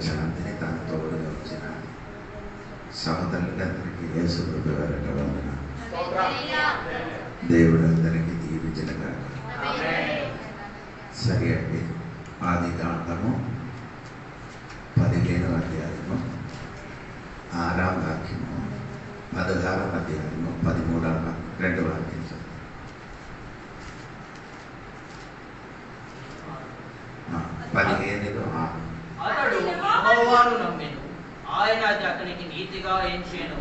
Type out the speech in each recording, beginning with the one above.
శాంతిని తన తోడుగా వచ్చిన సహోదరులందరికీ యేసు ప్రభువు వారి వందనాలు. దేవుడు అందరికీ దీవించగా. సరే అండి, ఆదికాండము 15వ అధ్యాయము 6వ వాక్యము 16వ అధ్యాయము 13వ 2వ వాక్యం. అతడు యెహోవాను నమ్మెను, ఆయన అతనికి నీతిగా ఎంచెను.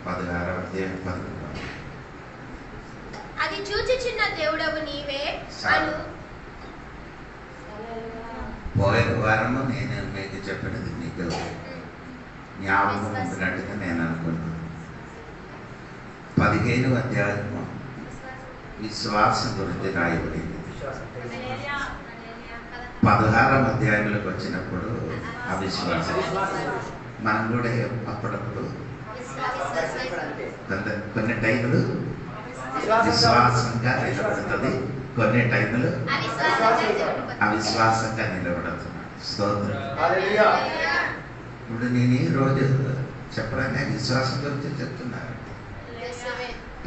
16వ అధ్యాయం 13వ. అది చూచుచున్న దేవుడవు నీవే అను. పోయిన వారము నేను మీకు చెప్పినది మీకు జ్ఞాపకం ఉంటున్నట్టుగా నేను అనుకున్నాను. 15వ అధ్యాయము విశ్వాసం గురించి రాయబడింది. 16వ అధ్యాయంలోకి వచ్చినప్పుడు అవిశ్వాసం. మనం కూడా అప్పుడప్పుడు కొన్ని టైములు విశ్వాసంగా నిలబడుతుంది, కొన్ని టైములు అవిశ్వాసంగా నిలబడుతున్నాడు. స్తోత్రం. ఇప్పుడు నేను ఈ రోజు చెప్పడానికి విశ్వాసం గురించి చెప్తున్నాను.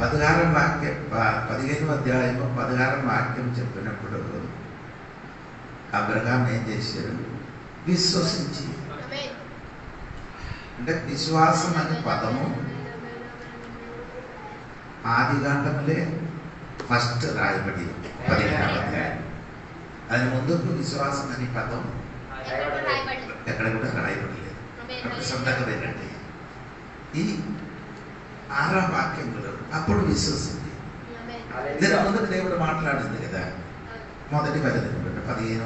16వ వాక్యం 15వ అధ్యాయము 16వ వాక్యం చెప్పినప్పుడు అబ్రహాం ఏం చేశారు? విశ్వసించి. అంటే విశ్వాసం అనే పదము ఆదికాండములే ఫస్ట్ రాయబడి 15వ అధ్యాయం. అది ముందుకు విశ్వాసం అనే పదం ఎక్కడ కూడా రాయబడలేదు. సొంతంగా వినండి. ఈ 6వ వాక్యంలో అప్పుడు విశ్వసించి. దీని ముందుకు దేవుడు మాట్లాడింది కదా, మొదటి 15వ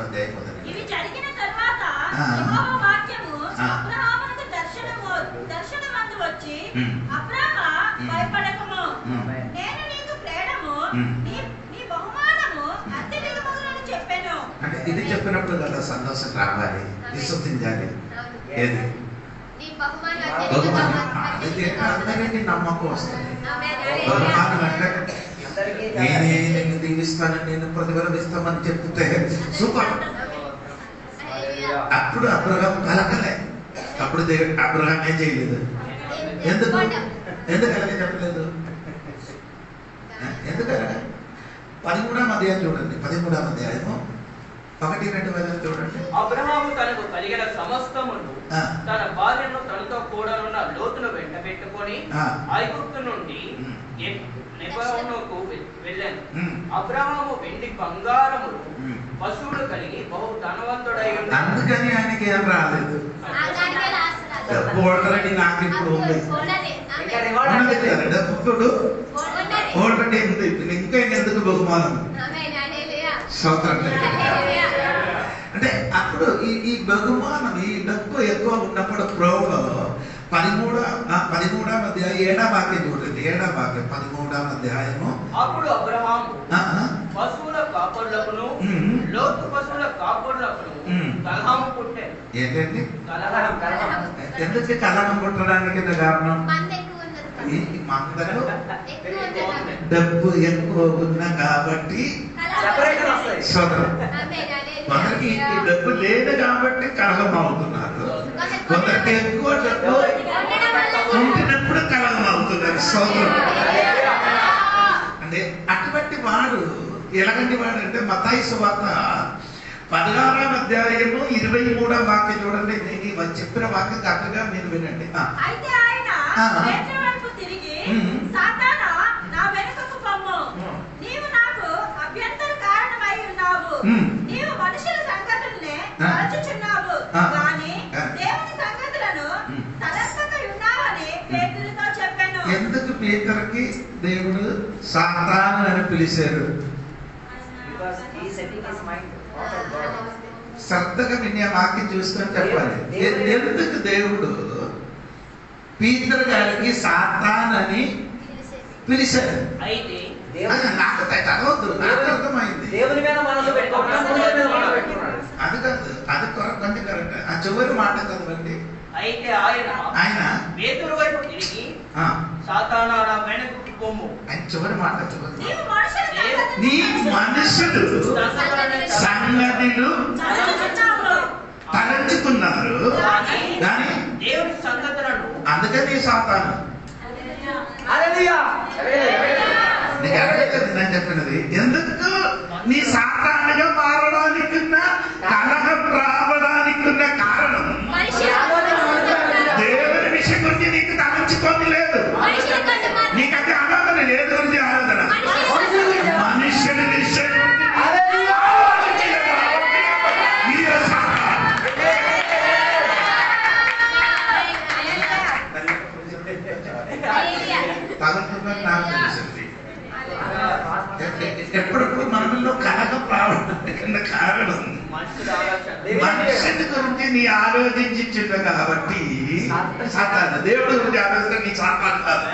అధ్యాయం మొదటి. ఇవి జరిగిన తరువాత యెహోవా వాక్యము అబ్రహామునకు దర్శనమందు వచ్చి, అబ్రహామా భయపడకము, నేను నీకు ప్రేమము, నీ బహుమానము అత్యధికమగునని చెప్పెను. అంటే ఇది చెప్పినప్పుడు కదా సంతోషం రావాలి, విశ్వసించాలి. ఏది బహుమానం అందరికీ నమ్మకం వస్తుంది. బహుమానం అంటే నేనే నిన్ను దీవిస్తాను, నేను ప్రతిఫలమిస్తామని చెప్తే సూపర్. అప్పుడు అబ్రహాం కలకలే. అప్పుడు అబ్రహాం ఏం చేయలేదు. ఎందుకు అలాగే చెప్పలేదు? ఎందుకలా? 13వ అధ్యాయం చూడండి. 13వ అధ్యాయము 1-2 చూడండి. అబ్రహాము తనకు కలిగిన సమస్తమును తన భార్యను తనతో కూడానున్న లోతును వెంట పెట్టుకొని ఐగుప్తు నుండి లెబనోనుకు వెళ్ళాను. అబ్రహాము వెండి బంగారములు పశువులు కలిగి బహు ధనవంతుడై ఉన్నాడు. అందుకని ఆయనకి ఏం రాలేదు. ఆల్రెడీ నాకు ఇప్పుడు ఉంది, ఆల్రెడీ ఉంది. ఇంకా ఎందుకు బహుమానం? అంటే అప్పుడు ఈ బహుమానం, ఈ డబ్బు ఎక్కువ ఉన్నప్పుడు ప్రోలో 13వ అధ్యాయం 7వ వాక్యం చూడండి. 7వ వాక్యం 13వ అధ్యాయము. అప్పుడు అబ్రహాము పశువుల కాపరులకును లోతు పశువుల కాపరులకును కలహము పుట్టాను. ఏంటండి కలహం? ఎందుకు కలహం పుట్టడానికి కారణం? ఈ మందకు డబ్బు ఎక్కువ ఉన్నా కాబట్టి కొందరికి ఈ డబ్బు లేదు కాబట్టి కలహం అవుతున్నారు. కొందరికి ఎక్కువ డబ్బు ఉంటున్నప్పుడు కలహం అవుతున్నారు. అంటే అటువంటి వాడు ఎలాంటి వాడు అంటే మత్తయి సువార్త 16వ అధ్యాయము 23వ వాక్యం చూడండి. నేను చెప్పిన వాక్యం కరెక్ట్గా మీరు వినండి. అయితే ఆయన పేతురు వైపు తిరిగి, సాతానా, నా వెనుకకు పొమ్ము, నీవు నాకు అభ్యంతర కారణమై ఉన్నావు. నీవు మనుషుల సంగతులనే తలచుచున్నావు కానీ దేవుని సంగతులను తలెత్తక ఉన్నావని పేతురుతో చెప్పాను. ఎందుకు పేతురుకి దేవుడు సాతాను అని పిలిచారు? శ్రద్ధగా వినే వాక్యం చూసుకొని చెప్పాలి. ఎందుకు దేవుడు పీతరు గారికి సాతాన్ అని పిలిచారు? అయితే నాకు చదవద్దు, నాకు అర్థమైంది. దేవుని మీద మనసు పెట్టుకున్నాడు. అది కాదు, అది కొంచెం కరెక్ట్. ఆ చివరి మాట చదవండి. అయితే ఆయన పేతురు వైపు తిరిగి, సాతానా, నా వెనుకకు పొమ్ము. ఆయన చివరి మాట చదవండి. నీ మనుషులు సంగతులు తలంచుతూ తెలుసుకున్నారు కానీ దేవుని సంగతులను అందుకని సాతాను నీకు అర్థమైంది నేను చెప్పినది. ఎందుకు నీ సాతానుగా మారడానికున్న కలహం రావడానికున్న కారణం దేవుని విషయం గురించి నీకు తలంచుకొని లేదు. నీకంటే ఆరాధన లేదు గురించి ఆరాధన మనుష్యుని విషయం తగులుతుందని నాకు తెలిసింది. ఎప్పుడప్పుడు మనలో కలగం రావడానికి కారణం మనుషుని గురించి నీ ఆలోచించింది కాబట్టి సాతాను. దేవుడి గురించి ఆలోచిస్తే నీ సాతాను కాదు.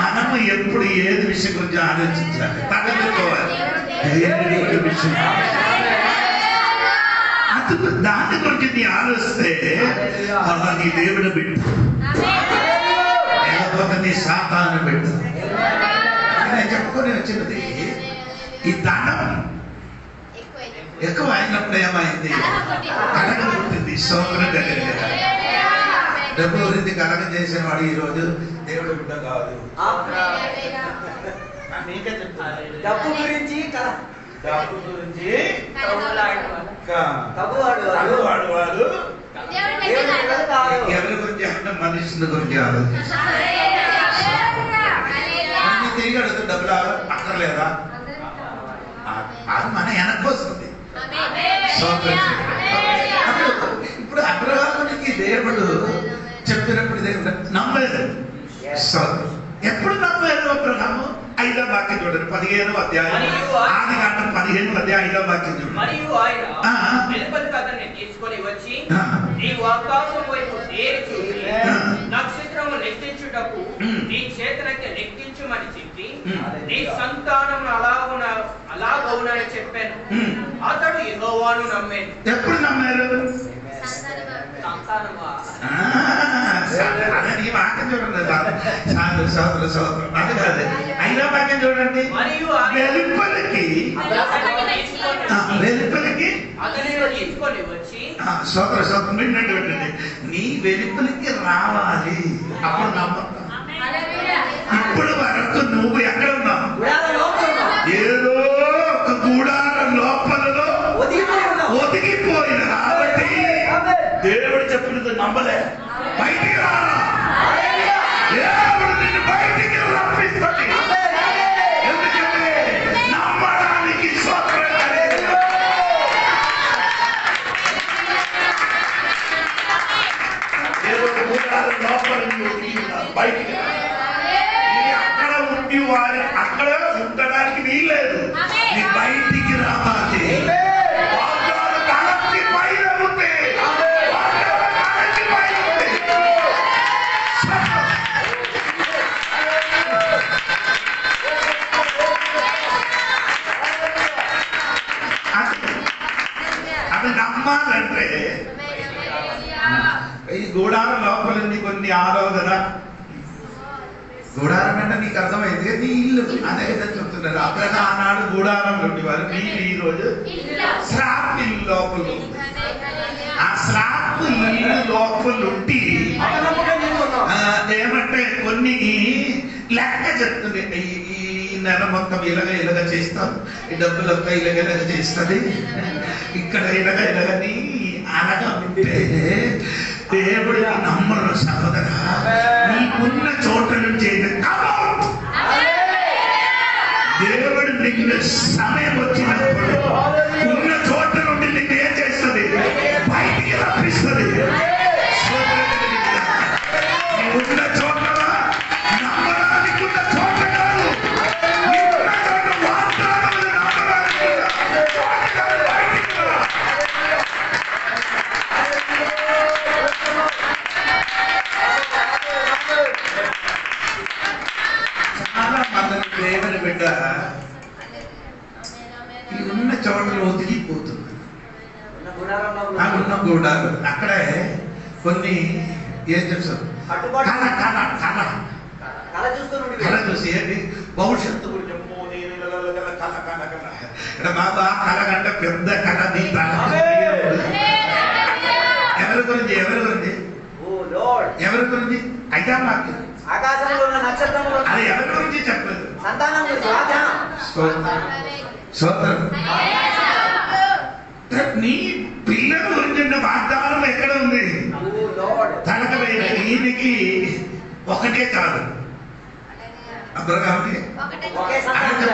మనము ఎప్పుడు ఏది విషయం గురించి ఆలోచించాలి, తగులుకోవాలి. దేవుడి విషయం అది దాని గురించి నీ ఆలోచిస్తే అలా నీ దేవుడు పెట్టు, లేకపోతే నీ సాతాను పెట్టు. నేను చెప్పుకొని వచ్చినది ఈ ధనం ఎక్కువ అయినప్పుడు ఏమైంది? కలగ పుట్టింది. స్తోత్రం కలిగింది. డబ్బు గురించి కలగ చేసిన వాడు ఈ రోజు దేవుడు బిడ్డ కాదు. నీకే చెప్తాను. డబ్బు గురించి వాడు ఎవరి గురించి అంటే మనుషుల గురించి ఆలోచిస్తాడు. తిరిగి అడుగుతూ డబ్బులు అక్కర్లేదా? అది మన వెనక్కి వస్తుంది. ఇప్పుడు అబ్రహామునికి దేవుడు చెప్పినప్పుడు దేవుడు నమ్మలేదు. ఎప్పుడు నమ్మలేదు అబ్రహాము? 5వ వాక్యం చూడండి, 15వ అధ్యాయం, ఆదికాండం 15వ అధ్యాయం 5వ వాక్యం చూడండి. మరియు ఆయన వెలుపలికి అతన్ని తీసుకొని వచ్చి నీవు ఆకాశం వైపు తేరి చూసి నక్షత్రము లెక్కించుటకు నీ చేతులకి లెక్కించుమని చెప్పి నీ సంతానం అలాగవునని చెప్పాను. అతడు యెహోవాను నమ్మాను. ఎప్పుడు నమ్మారు? సంతానమా? ఈ వాక్యం చూడండి. సోదరు అది కాదు. 5వ వాక్యం చూడండి. వెలుపలికి అతనిని తీసుకొని వచ్చి సోదరు వినండి. నీ వెలుపలికి రావాలి, అప్పుడు నమ్మకం. ఇప్పుడు వరకు నువ్వు ఎక్కడ ఉన్నావు? ఏదో ఒక గుడారం లోపలలో ఒదిగిపోయిన కాబట్టి దేవుడు చెప్పినది నమ్మలే. బయటికి రారా, దేవుడు నిన్ను బయటికి రప్పిస్తాడు. ఎందుకంటే నమ్మడానికి స్తోత్రం కలిగింది. దేవుడు గుడారం లోపల బయటికి అక్కడ ఉండి వారి అక్కడ ఉండడానికి వీల్లేదు. నీ బయటికి రావాలి. అది నమ్మాలంటే ఈ గుడారం లోపలింది కొన్ని ఆలోచన. గుడారం అంటే నీకు అర్థమైంది, నీ ఇల్లు. అదే విధంగా చెప్తున్నారు. అబ్రహాము ఆనాడు గుడారం ఉండేవారు. మీరు ఈ రోజు స్లాబ్ ఇల్లు లోపల ఉంది. ఆ స్లాబ్ ఇల్లు లోపల ఉండి ఏమంటే కొన్ని లెక్క చెప్తుంది. ఈ నెల మొత్తం ఇలాగ చేస్తాం, ఈ డబ్బులంతా ఇలాగ చేస్తుంది, ఇక్కడ ఇలాగని అనగా ఉంటే దేవుడి నమ్మరు సహోదరా. నీకున్న చోట నుంచి దేవుడు నిన్ను సమయం వచ్చినప్పుడు ఉన్న చోట నుండి నిన్ను ఏం చేస్తుంది? బయటికి రప్పిస్తుంది. ఉన్న చోట నమ్మడానికి ఉన్న చోట కాదు, ఉన్న చోట వాగ్దానం నమ్మడానికి చాలా మంది దేవుని బిడ్డ ఈ ఉన్న చోటలు ఒదిగిపోతుంది. ఉన్న గుడారు అక్కడే కొన్ని ఏం చెప్తారు, కళ చూసి ఏంటి భవిష్యత్తు గురించి కళ బాబా కళ కంటే పెద్ద కళ నీ గురించి ఎవరి గురించి ఎవరి గురించి అయితే మాకు ఆకాశంలో ఉన్న నక్షత్రములు అది ఎవరి గురించి చెప్పలేదు. సంతానం గురించి వాగ్దానం. స్తోత్రం. నీ పిల్లల గురించి వాగ్దానం ఎక్కడ ఉంది? తనకమైన ఈయనకి ఒకటే కాదు. అబ్రహాముకి 15వ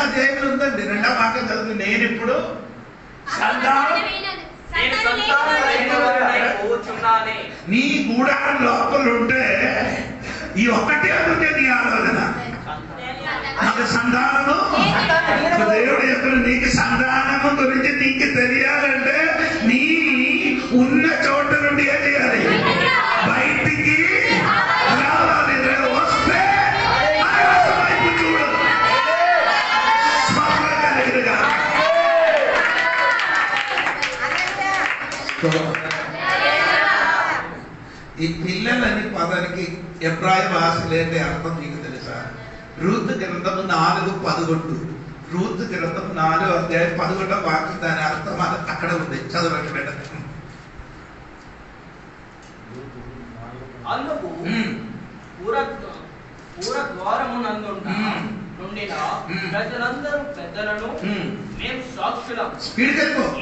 అధ్యాయంలో ఉందండి. 2వ వాక్యం చదువు. నేను ఇప్పుడు నీ గూడారం లోపల ఉంటే ఈ ఒక్కటే ఉంటే నీ ఆలోచన నాకు సంతానము. దేవుడు చెప్పిన నీకు సంతానము గురించి నీకు తెలియాలంటే నీ ఉన్న చోట నుండి ఏం చేయాలి? బయటికి రావాలి. వస్తే వైపు చూడు. ఈ పిల్లలని పదానికి ఎబ్రాయ భాషలేంటే అర్థం నీకు తెలుసా? రూతు గ్రంథము 4:11. రూతు గ్రంథం 4వ అధ్యాయం 11వ వాక్యం దాని అర్థం అక్కడ ఉంది. చదవండి బిడ్డ. అందుకు పూరద్వారమునందుంట నుండిన ప్రజలందరూ పెద్దలను మేము సాక్షులం.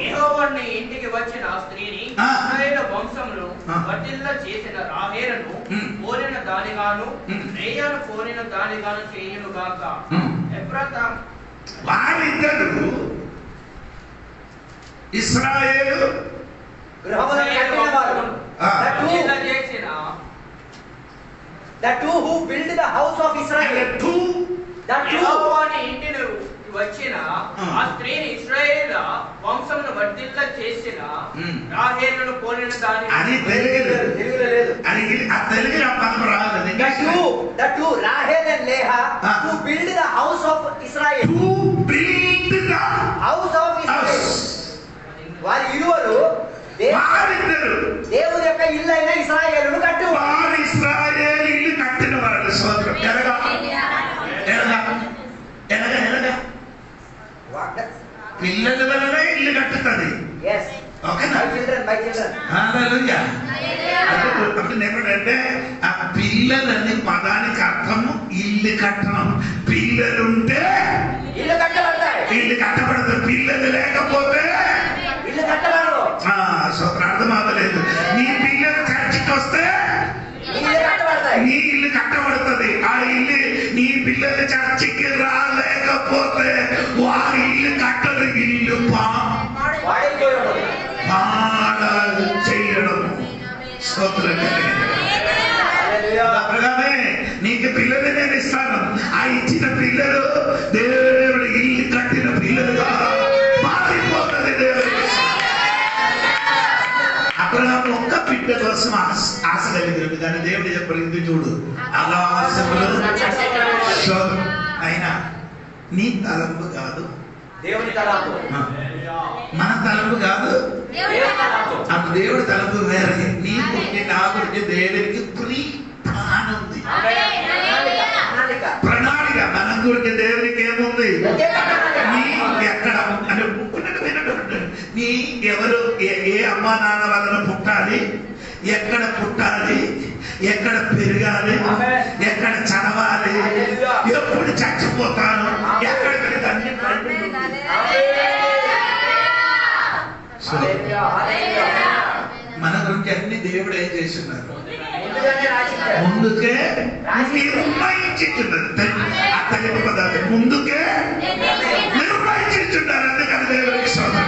యెహోవాని ఇంటికి వచ్చిన స్త్రీని ఇశ్రాయేలు వంశంలో వర్ధిల్ల చేసిన రాహేలును కోరిన దానిగాను రేయాను కోరిన దానిగాను చేయును గాక. ఎఫ్రాతా వారిద్దరు ఇశ్రాయేలు The two who built the house of Israel. యెహోవాని ఇంటిని వచ్చిన ఆ స్త్రీని ఇశ్రాయేలు వంశమును వర్ధిల్ల చేసిన రాహేలును కోరిన దాని అది తెలుగులో లేదు. అది ఆ తెలుగులో పదం రాదు. The two Rahel and Leah who built the house of Israel. Who built the house of Israel. వారి ఇరువురు దేవుని యొక్క ఇల్లు అయిన ఇశ్రాయేలును కట్టు. వారు ఇశ్రాయేలు ఇల్లు కట్టిన వారు. స్తోత్రం. ఎలాగా పిల్లల వలన ఇల్లు కట్టుతుంది. అంటే ఆ పిల్లలని పదానికి అర్థము ఇల్లు కట్టడం. పిల్లలుంటే ఇల్లు కట్టబడతాయి. ఇల్లు కట్టబడతాయి. పిల్లలు లేకపోతే ఇల్లు కట్టబడదు. అర్థం అవ్వలేదు. నీ పిల్లలు చర్చికి వస్తే నీ ఇల్లు కట్టబడుతుంది. ఆ ఇల్లు నీ పిల్లలు చర్చికి రాలేకపోతే వారి ఇల్లు కట్టదు. ఇల్లు చేయడం. నీకు పిల్లలు నేను ఇస్తాను. ఆ ఇచ్చిన పిల్లలు దేవుడు ఇల్లు కట్టిన పిల్లలుగా మారిపోతుంది. దేవుడు అబ్రహాము ఒక్క బిడ్డ కోసం ఆశ కలిగినది. కానీ దేవుడు చెప్పలేదు చూడు ఆకాశములో అయినా నీ తలంపు కాదు, దేవుని తలంపు. మన తలంపు కాదు, అప్పుడు దేవుడి తలంపు వేరే. నీ గురించి నా గురించి దేవుడికి ప్లాన్ ఉంది, ప్రణాళిక. మన గురించి దేవుడికి ఏముంది? నీ ఎక్కడ అంటే నీ ఎవరు ఏ అమ్మా నాన్న వలన పుట్టాలి, ఎక్కడ పుట్టాలి, ఎక్కడ పెరగాలి, ఎక్కడ చదవాలి, ఎప్పుడు చచ్చిపోతాను, ఎక్కడ అన్ని మన గురించి అన్ని దేవుడు ఏం చేస్తున్నారు? ముందుకే నిర్ణయించుతున్నారు. ఆ తెలుగు పదార్థం ముందుకే నిర్ణయించుతున్నారు. అందుకని దేవుడికి స్తోత్రం.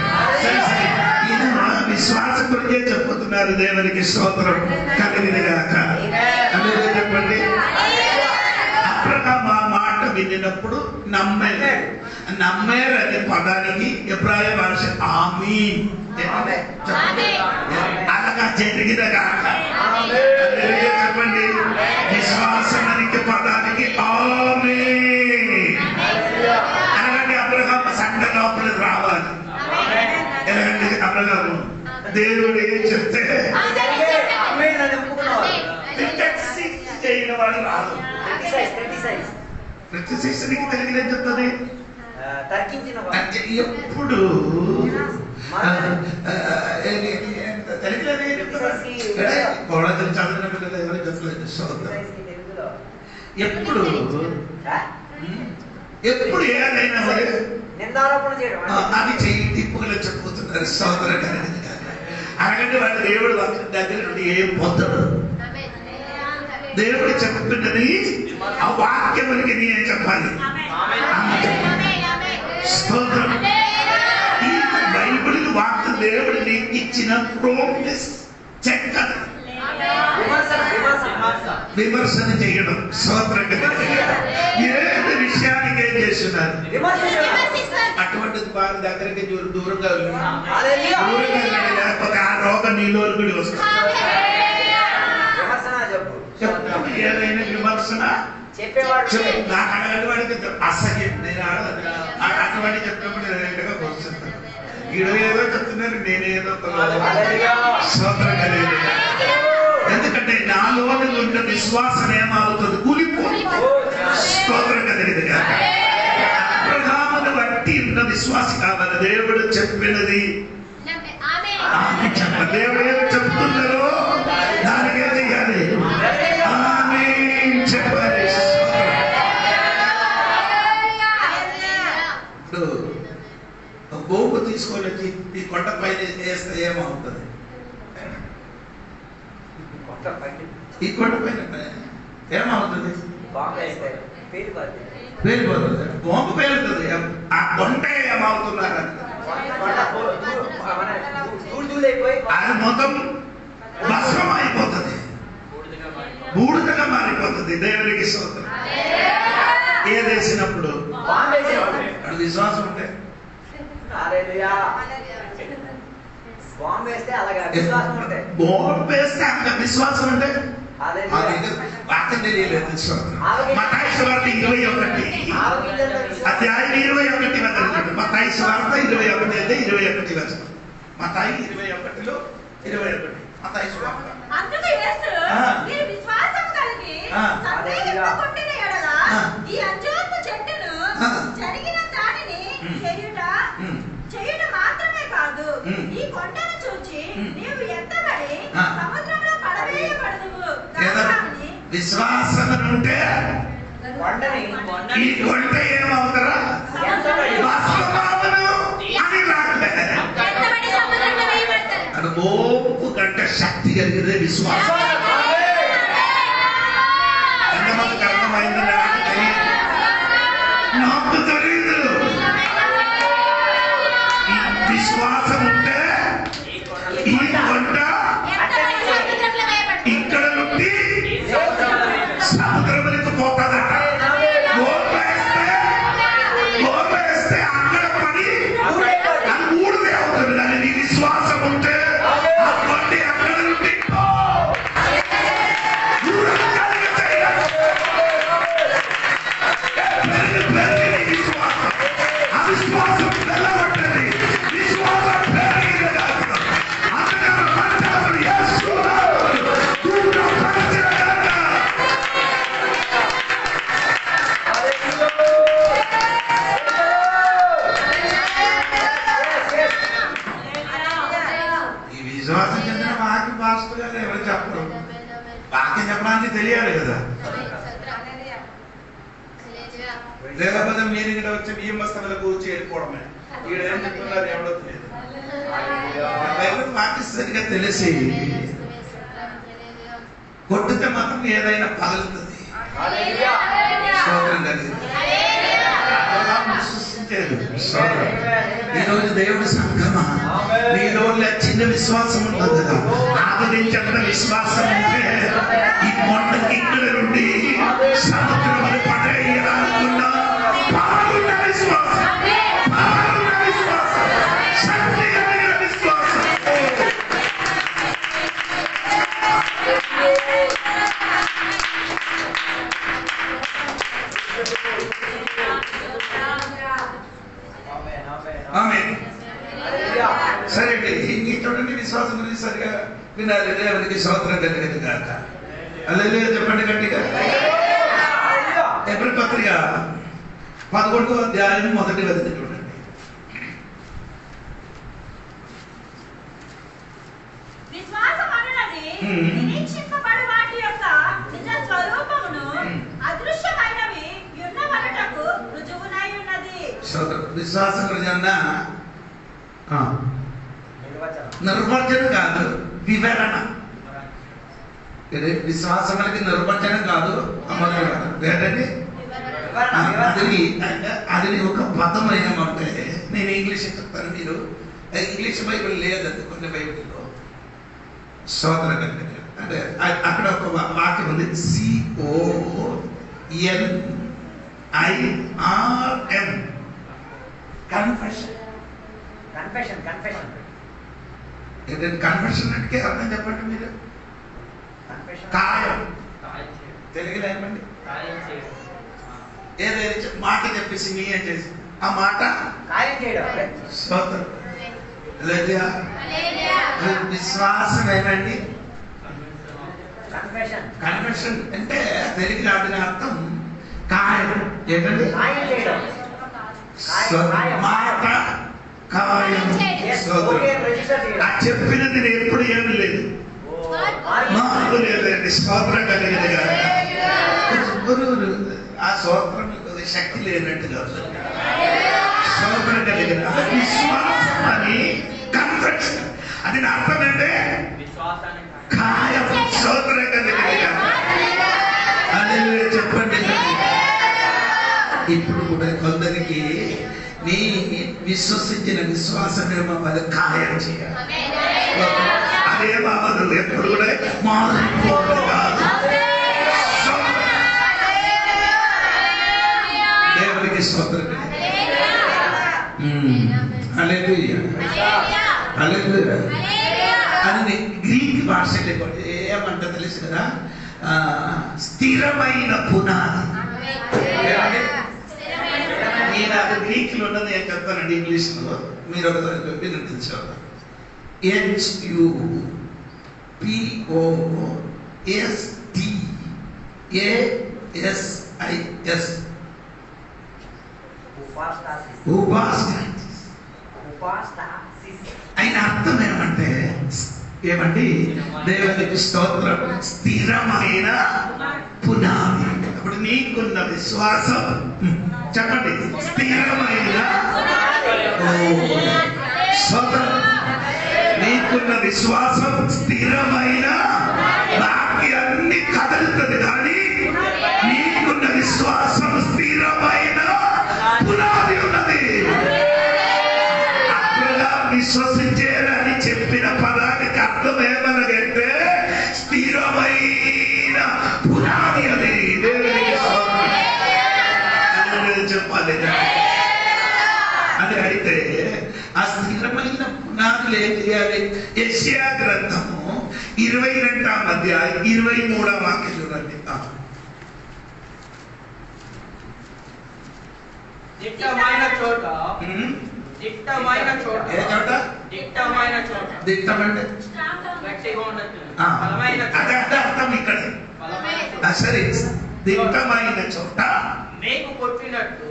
ఈయన విశ్వాసం గురించే చెప్పుతున్నారు. దేవునికి స్తోత్రం కలిగినగాక. అందుకే చెప్పండి. అబ్రహాము ఆ మాట వినినప్పుడు నమ్మేరు అనే పదానికి ఎబ్రాయ భాష ఆమీన్. అలాగా జరిగిన కాక చెప్పండి. విశ్వాసం అనే పదానికి ఆమీన్. అలాగే అబ్రహాము సంఘ లోపల రావాలి. ఎలాగంటే అబ్రహాము దేవుడు ఏం చెప్తే చేయని వాడు రాదు. ప్రతిశిక్షణకి తెలియదు చెప్తుంది. ఎప్పుడు కోడలు చదివిన పిల్లలు ఎవరికి చెప్పలేదు. ఎప్పుడు ఎప్పుడు ఏదైనా నిందారోపణ చేయడం అది చెయ్యి తిప్పుగా చెప్పుతున్నారు సోదరు గారి. అలాగంటే వాడు దేవుడు దగ్గర నుండి ఏం పొందడు. దేవుడు చెప్తున్నది ఆ వాక్యమునికి నేను చెప్పాలి. స్తోత్రం. ఈ బైబిల్ వాక్య దేవుడు నీకు ఇచ్చిన ప్రోమిస్ చెక్క విమర్శన చేయడం. స్తోత్రం. ఏది విషయానికి ఏం చేస్తున్నారు అటువంటిది వారి దగ్గరికి దూరంగా లేకపోతే ఆ రోగం నీలో కూడా వస్తుంది. ఏదైనా విమర్శన నాకు అటువంటి అసహ్యం. నేను అటువంటి చెప్పినప్పుడు నేనేంటగా కూర్చుంటాను. ఈడో ఏదో చెప్తున్నారు, నేనేదో స్తోత్రం కలిగి. ఎందుకంటే నాలో ఉన్న విశ్వాసం ఏమవుతుంది? కూలిపోతుంది. స్తోత్రం కలిగింది. అబ్రహామును బట్టి ఉన్న విశ్వాసం కావాలి. దేవుడు చెప్పినది దేవుడు ఏమి చెప్తున్నారో దానికే చెయ్యాలి. చెప్పాలి. ఇప్పుడు గోపు తీసుకొని వచ్చి ఈ కొండ పైన వేస్తే ఏమవుతుంది? ఈ కొండ పైన ఏమవుతుంది? పేలిపోతుంది. బొమ్మ పేలుతుంది. ఆ కొండ ఏమవుతున్నారు? అది మొత్తం భస్మం అయిపోతుంది, బూడిదగా మారిపోతుంది. దేవునికి స్తోత్రం. ఏదేసినప్పుడు అక్కడ విశ్వాసం ఉంటే బాంబు వేస్తే అక్కడ విశ్వాసం ఉంటే వాక్యం తెలియలేదు. మత్తయి సువార్త 21 అధ్యాయం 21 వచనం. మత్తయి సువార్త 21 అయితే 21 వచనం. మత్తయి 21లో 21. మత్తయి సువార్త. అందుకు యేసు మీరు విశ్వాసం కలిగి సందేహింపకుండిన యెడల ఈ అంజూరపు చెట్టును జరిగిన దానిని చేయుట మాత్రమే కాదు, ఈ కొండను చూచి నీవు ఎత్తబడి సముద్రంలో పడవేయబడుదువు. విశ్వాసం ఉంటే ఈ కొండ ఏమవుతారా? అది మోపు కంటే శక్తి కలిగితే విశ్వాసం. ఎంతమందికి అర్థమైంది? నాకు తెలియదు. విశ్వాసం ఉంటే ఈ కొండ ఇక్కడ నుండి సముద్రంలోకి పోతాదట. గోపేస్తే అక్కడ పడి అది ఊడిదే అవుతుంది. కానీ నీ విశ్వాసం ఉంటే ఆ కొండ అక్కడ నుండి విశ్వాసం అవిశ్వాసం వెళ్ళబట్టది. విశ్వాసం విశ్వాసం చెందిన వాక్యం పాస్టర్ గారు ఎవరు చెప్పరు. వాక్యం చెప్పడానికి తెలియాలి కదా. లేకపోతే మీరు ఇక్కడ వచ్చి బియ్యం బస్తాల కూర్చి వెళ్ళిపోవడమే. ఇక్కడ ఏం చెప్తున్నారు ఎవడో తెలియదు. వాక్యం సరిగ్గా తెలిసి కొట్టితే మాత్రం ఏదైనా పగులుతుంది. ఈ రోజు దేవుడి సంఘమా, నీ రోజుల చిన్న విశ్వాసం ఉంటుంది కదా, ఆదరించంత విశ్వాసం ఉంటే ఈ కొండకి ఇక్కడ నుండి సముద్రం పడేయాలనుకున్నా పాలున్న విశ్వాసం, పాలున్న విశ్వాసం, శక్తి కలిగిన విశ్వాసం. సరే ఇంక చూడండి, విశ్వాసం గురించి సరిగా వినాలి. దేవునికి స్తోత్రం కలిగింది కాక. హల్లెలూయా చెప్పండి గట్టిగా. ఎబ్రీ పత్రిక 11వ అధ్యాయం 1వ వచనం చూడండి. విశ్వాసం గురించి నిర్వచనం కాదు, వివరణ. విశ్వాసములకి నిర్వచనం కాదు, ఏంటండి అది ఒక పదం ఏమంటే, నేను ఇంగ్లీష్ చెప్తాను, మీరు ఇంగ్లీష్ బైబిల్ లేదండి కొన్ని బైబిల్లో. సోదర అంటే అక్కడ ఒక వాక్యం ఉంది, CONIRM, కన్ఫెషన్. ఏంటంటే కన్ఫెషన్ అంటే అర్థం చెప్పండి మీరు. కాయం తెలుగులో ఏమండి, ఏదైతే మాట చెప్పేసి మీ ఏం చేసి ఆ మాట కాయం చేయడం. స్తోత్రం. విశ్వాసం ఏమండి, కన్ఫెషన్ అంటే తెలుగులో అడిగిన అర్థం కాయం. ఏంటండి మాట కాయం. చెప్పినది నేను ఎప్పుడు ఏమి లేదు, మార్పు లేదండి. స్తోత్రం కలిగిన ఆ స్తోత్రం శక్తి లేనట్టుగా స్తోత్రం కలిగిన విశ్వాసం అని కన్ఫెషన్. అది నా అర్థం అంటే కాయం. స్తోత్రం కలిగిన అని చెప్పండి. ఇప్పుడు కూడా కొందరికి నీ విశ్వసించిన విశ్వాసమేమో వాళ్ళు కాయం చేయాలి. అదే బాబు ఎప్పుడు కూడా మారిపోవడం కాదు. దేవునికి స్తోత్రం. అని గ్రీక్ భాషలో ఏమంట తెలుసు కదా, స్థిరమైన పునాది. నేను అది గ్రీక్ లో ఉన్నది నేను చెప్తానండి, ఇంగ్లీష్ లో మీరు ఒక వినండి. HUPOSTASIS, అయిన అర్థం ఏమంటే దేవునికి స్తోత్రం, స్థిరమైన పునాది. అప్పుడు నీకున్న విశ్వాసం చెప్పండి, స్థిరమైన. నీకున్న విశ్వాసం స్థిరమైన. బాకీ అన్ని కదులుతుంది కానీ నీకున్న విశ్వాసం స్థిరమైన పునాది ఉన్నది. అట్లా విశ్వసించేదని చెప్పిన పదానికి అర్థం ఏమనగంటే స్థిరమైన పునాది. అది దేవునికి చెప్పాలి. అది అయితే ఆ స్థిరమైన పునాదులు ఏం చేయాలి? యెషయా గ్రంథము 22వ అధ్యాయం 23వ వాక్యం చూడండి. దిట్టమైన చోట, దిట్టమైన చోట, ఏ చోట? దిట్టమైన చోట. దిట్టమంటే గట్టిగా ఉండదు. అదే అర్థం ఇక్కడ. సరే, దిట్టమైన చోట మేకు కొట్టినట్టు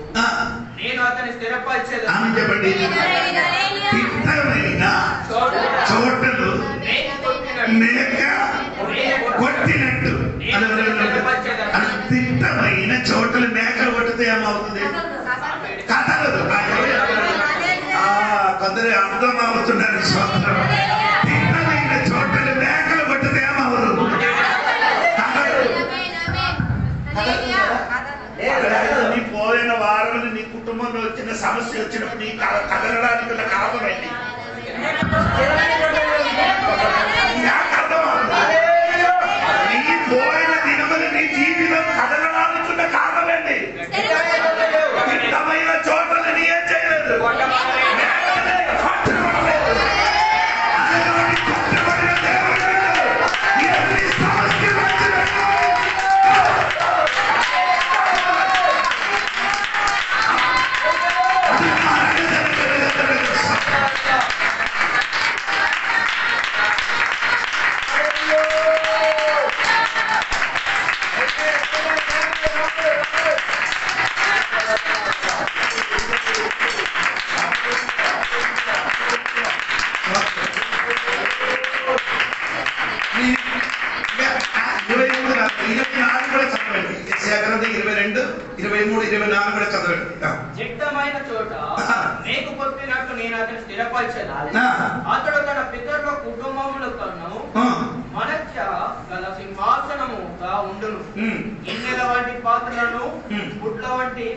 నేను అతని స్థిరపరిచేది. ఆమె చెప్పండి. దిట్టమైన చోటలు మేక కొట్టినట్టు. దిట్టమైన చోటలు మేకలు కొట్టితే ఏమవుతుంది? కదలదు. కొందరు అర్థం అవుతున్నారు. స్వతంత్రం. దిట్టమైన చోటలు మేకలు కొట్టితే ఏమవుతుంది? నీ పోయిన వారం నీ కుటుంబంలో వచ్చిన సమస్య వచ్చినప్పుడు నీ కదలడానికి ఉన్న కారణం ఏంటి? నీ పోయిన దినములు నీ జీవితం కదలడానికి ఉన్న కారణం ఏంటి? దిట్టమైన చోటలు నీ ఏం చేయలేదు. కొట్టినట్టు నేను అతను స్థిరపరిచేదా. అతడు తన పితరుల కుటుంబములకును మధ్య గల సింహాసనముగా ఉండును. గిన్నెల వంటి పాత్రలను, గుడ్ల వంటి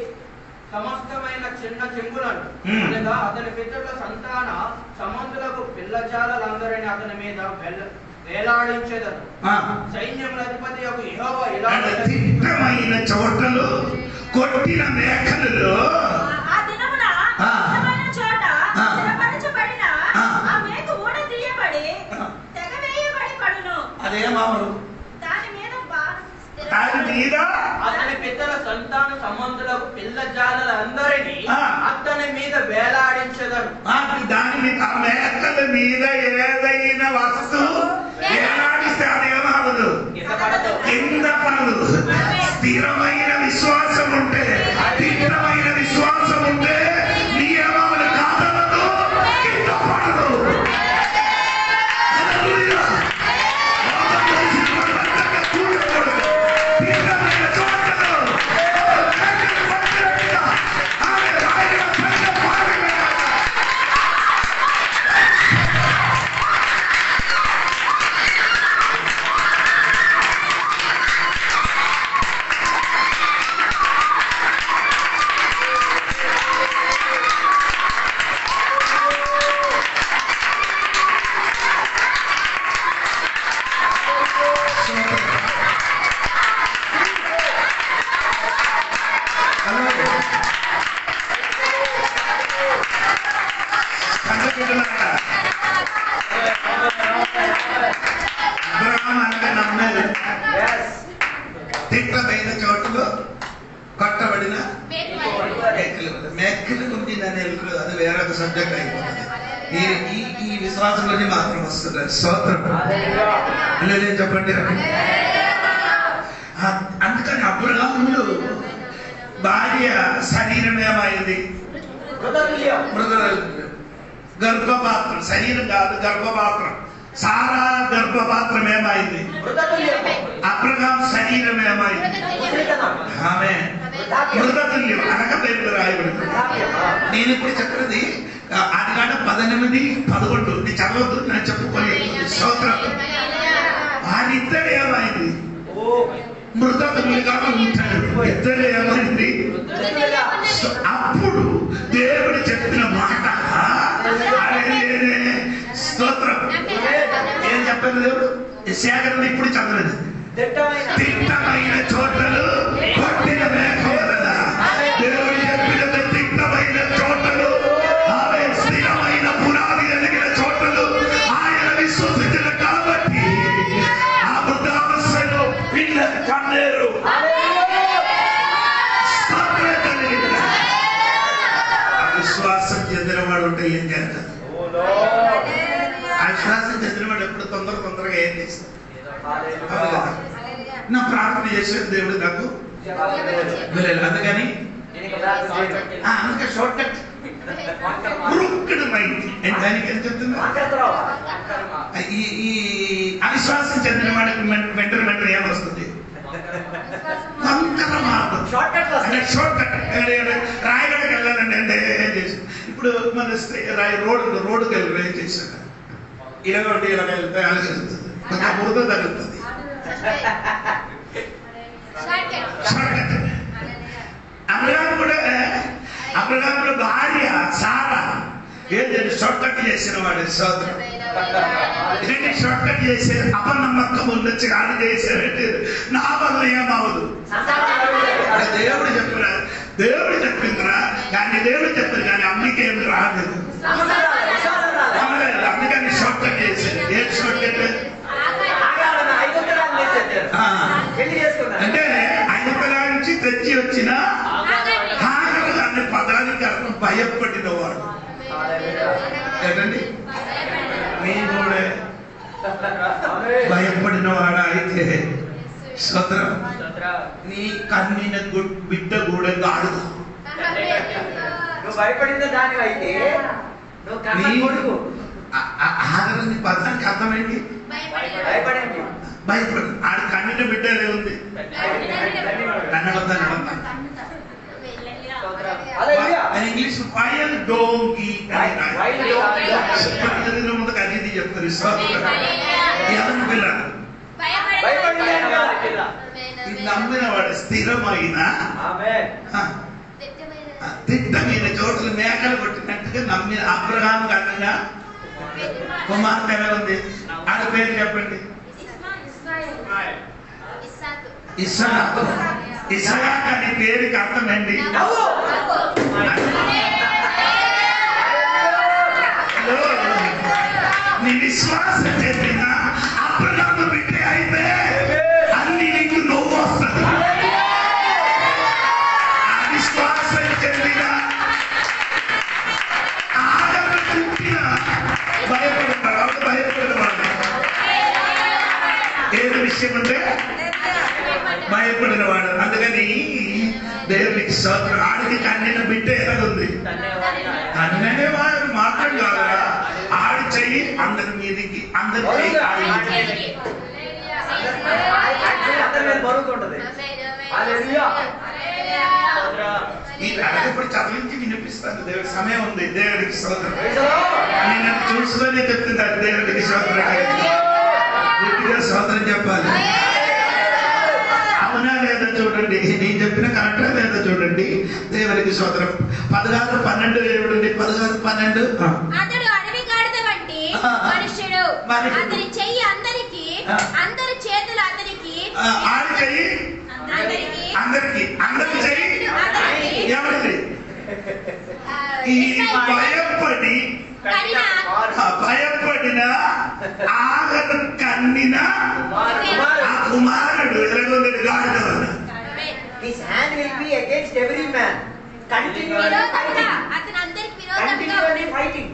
సమస్తమైన చిన్న చెంబులను, అనగా అతని పితరుల సంతాన సంబంధులకు పిల్లజాలందరినీ అతని మీద వేలాడించేదను. సైన్యముల అధిపతి యెహోవా ఇలాగ తిట్టమైన చోటలు కొట్టిన మేకలలో ఆ దినమున ఉత్తమైన చోట స్థిరపరచబడిన ఆ మేక ఊడ తీయబడి తెగవేయబడి పడును. అదేమామరు దాని మీద అతని పితరుల సంతాన సంబంధులకు పిల్లజాలందరినీ అతని మీద వేలాడించెదను. దాని మీద ఆ మేకల మీద ఏదైనా వస్తువు వేలాడిస్తే అదేమవదు, కింద పడదు. స్థిరమైన విశ్వాసం ఉంటే, తీవ్రమైన విశ్వాసం ఉంటే నియమాలు కాదనదు, కింద పడదు. తిట్టమైన చోటులో కొట్టబడిన మేకలు ఉంటుందని అది వేరొక సబ్జెక్ట్ అయిపోతుంది. మీరు ఈ విశ్వాసంలోనే మాత్రం వస్తున్నారు. స్తోత్రం. చెప్పండి. అందుకని అబ్రహాములు భార్య శరీరం ఏమైంది? గర్భపాత్రం. శరీరం కాదు, గర్భపాత్రం. సారా గర్భపాత్రం ఏమైంది? అబ్రహాం శరీరం ఏమైంది? ఆమె మృతతుల్యం అనగా బైబిల్ రాయబడింది. నేను ఇప్పుడు చెప్పినది ఆదికాండం 18:11. నీ చదవద్దు, నేను చెప్పుకొని స్తోత్రం. వారిద్దరు ఏమైంది? మృతతుల్యులుగా ఉంటాడు. ఇద్దరు ఏమైంది? అప్పుడు దేవుడు చెప్పిన మాట స్తోత్రం. ఏం చెప్పారు దేవుడు? సేకరణ ఇప్పుడు చదవలేదు. తిట్టమైన చోటలు కొట్టిన మేకవలన. దేవుడు చెప్పిన తిట్టమైన చోటలు, ఆమె స్థిరమైన పునాది కలిగిన చోటలు ఆయన విశ్వసించిన కాబట్టి ఆ వృద్ధావస్థలో పిల్లలు కన్నేరు. విశ్వాసం చెందినవాడు ఉంటే ఏం చేస్తారు? ఆ విశ్వాసం చెందినవాడు ఎప్పుడు తొందరగా ఏం చేస్తారు? నా ప్రార్థన చేసేది దేవుడు నాకు అందుకని అందుకే షార్ట్ కట్ దానికి ఏం చెప్తున్నా? ఈ అవిశ్వాసం చెందిన వాడికి వెంటనే ఏమొస్తుంది? వంకర మార్గం, షార్ట్ కట్. రాయగడకి వెళ్ళాలండి అంటే ఏం చేసి ఇప్పుడు మన రోడ్డుకి వెళ్ళి ఏం చేశాను, ఇలా వెళ్తే అలాగే కొంచెం బురద తగ్గుతుంది. అబ్రహాముల భార్య సారా ఏంటి షార్ట్ కట్ చేసిన వాడు సోదరు. ఇదేంటి షార్ట్ కట్ చేసే అపనమ్మకం ఉండొచ్చు కానీ చేశారంటే నా వల్ల ఏమవదు. దేవుడు చెప్పిందిరా కానీ దేవుడు చెప్పారు కానీ అమ్మకి ఏమి రాలేదు. అందుకని షార్ట్ కట్ చేశారు. ఏం షార్ట్ కట్ అంటే 5 పిల్లల నుంచి తెచ్చి వచ్చిన హాగరు అనే పదానికి అర్థం భయపడినవాడు. ఏంటండి? నీ కూడా భయపడినవాడా అయితే సోదరం నీ కన్నిన బిడ్డ కూడా గాడుగా నువ్వు భయపడిన దానివైతే హాగరు పదానికి అర్థమైంది భయపడి ఆడి కన్నిన బిడ్డలే ఉంది. ఇంగ్లీష్ ఫైర్ డోంకీ ముందుకు అది చెప్తారు ఎవరి పిల్ల ఇది నమ్మిన వాడు స్థిరమైన తిట్టమైన చోట్ల మేకలు కొట్టినట్టుగా నమ్మిన అబ్రహాము కన్నా కుమార్తె ఎలా ఉంది ఆడ పేరు చెప్పండి ఇస్సాకు ఇస్సాకు అనే పేరుకి అర్థమండి నీ విశ్వాసం చెప్పిన అబ్రహాము బిడ్డ అయితే అన్ని నీకు నవ్వు వస్తుంది ఆ విశ్వాసం చెప్పిన ఆగమ తిప్పిన భయపడేవాడు ఏది విషయం అంటే భయపడిన వాడు. అందుకని దేవునికి స్తోత్రం. ఆడికి కన్నిన బిడ్డ ఎలాగుంది కన్ననే వాడు మాత్రం కాదా ఆడి చెయ్యి అందరి మీదికి అందరి ఇప్పుడు చదివించి వినిపిస్తాను. దేవుడి సమయం ఉంది. దేవుడికి స్తోత్రం. నేను చూసుకొని చెప్తున్నాను. దేవుడికి స్తోత్రం. గట్టిగా స్తోత్రం చెప్పాలి. అవునా లేదా చూడండి. నేను చెప్పిన కరెక్టా లేదా చూడండి. దేవునికి స్తోత్రం. 16:12 చూడండి. 16:12 అతడు అడవి గాడిద వంటి మనుష్యుడు. అతని చెయ్యి అందరికి అందరి చేతులు అతనికి ఆడి చెయ్యి అందరికి అందరి చెయ్యి ఎవరిది ఈ భయపడిన ఆగను కన్నిన ఆ కుమారుడు ఎలాగొంది గాడిద వల్ల His hand will be against every man. Continually fighting.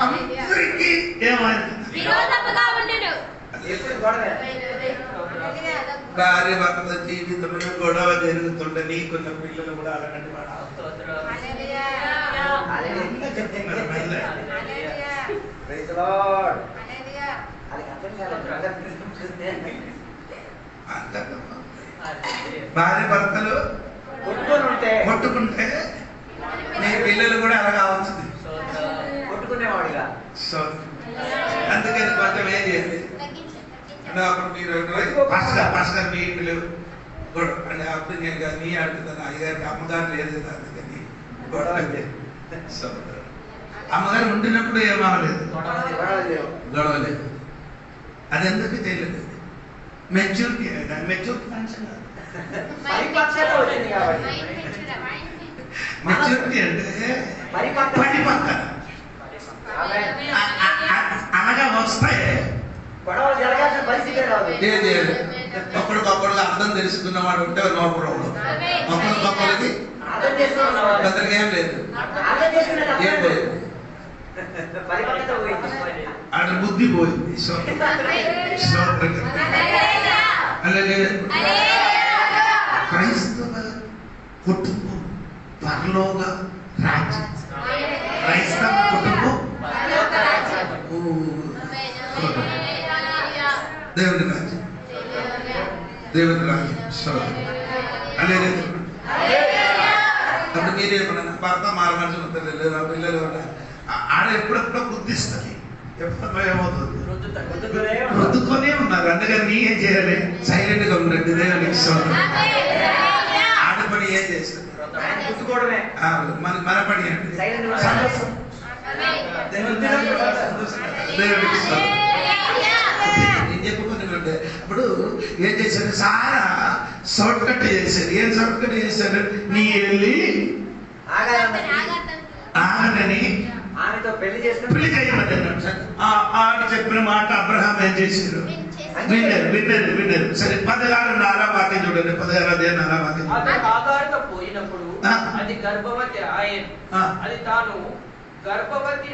అందరికి ఏమైంది విరోధముగా ఉండెను. భార్య భర్తల జీవితంలో గొడవ జరుగుతుంటే నీకున్న పిల్లలు కూడా అలాంటి వాడు. Praise the Lord. భార్య భర్తలు కొట్టుకుంటే నీ పిల్లలు కూడా అలా కావచ్చు. కొట్టుకునేవాడిగా. అందుకని కొంచెం ఏం చేయండి అంటే అప్పుడు మీరు పాస్టర్ మీ ఇంట్లో అంటే అప్పుడు నేను కాదు నీ అడుగుతాను. అయ్యగారికి అమ్మగారు లేదు కదా అందుకని గొడవ అమ్మగారు ఉండినప్పుడు ఏమవలేదు గొడవ లేదు. అది ఎందుకు చేయలేదు? మెచ్యూరిటీ మెచ్యూరిటీ ఫంక్షన్ మెచ్యూరిటీ అంటే పరిపక్వత అనగా వస్తాయి. ఒకరికొకరు అర్థం తెలుసుకున్నవాడు ఉంటే నోపడవడం ఒకరికొకరికి పెద్దగా ఏం లేదు ఏం లేదు. ఆడ బుద్ధి పోయింది. క్రైస్తవ కుటుంబం పరలోక రాజ్యం. క్రైస్తవ కుటుంబం దేవుని రాజ్యం. దేవుని రాజ్యం. అలాగే అప్పుడు మీరేమన్నా భర్త మారమని ఉంటారు ఆ పిల్లలు ఆడ ఎప్పుడెప్పుడో బుద్ధిస్తుంది. ఎప్పుడు ఏమవుతుంది రుద్దుకొనే ఉన్నారు. అందుకని నీ ఏం చేయాలి? సైలెంట్ గా ఉండండి. దేవునికి ఆడ పని ఏం చేస్తారు? మన పని ఏంటి? దేవునికి నేను చెప్పుకున్నానంటే ఇప్పుడు ఏం చేశారు? సారా షార్ట్ కట్ చేశారు. ఏం షార్ట్ కట్ చేశారు? నీ వెళ్ళి ఆగనని పెళ్లి చేయమన్నారు. ఆడు చెప్పిన మాట అబ్రహాం ఏం చేశారు? విన్నారు. సరే 16:4 వాక్యం చూడండి. 16:4 వాక్యం. ఆగారుతో పోయినప్పుడు అది గర్భవతి ఆయను. అది తాను గర్భవతి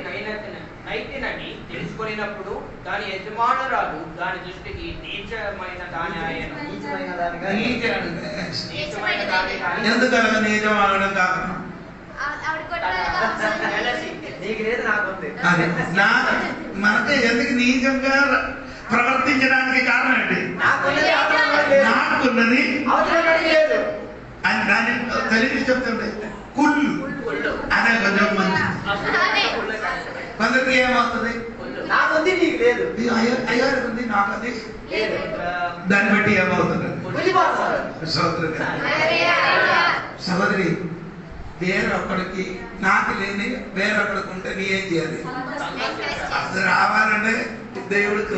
నైతినని తెలుసుకున్నప్పుడు దాని యజమానురాలు దాని దృష్టికి నీచమైన దాని ఆయను. ఎందుకనగా నీచం ఆగడం కారణం మనకి ఎందుకు నీచంగా ప్రవర్తించడానికి కారణం ఏంటి? నాకున్నది అని దాన్ని తెలివి చెప్తుండే కుళ్ళు అనే కొంచెం మంచి అందరికీ ఏమవుతుంది? నాకుంది నీకు లేదు. అయ్యారు ఉంది నాకు అది లేదు. దాన్ని బట్టి ఏమవుతుంది? సహోదరి వేరొక్కడికి నాకు లేని వేరొక్కడికి ఉంటే నీ ఏం చేయాలి? అది రావాలంటే దేవుడికి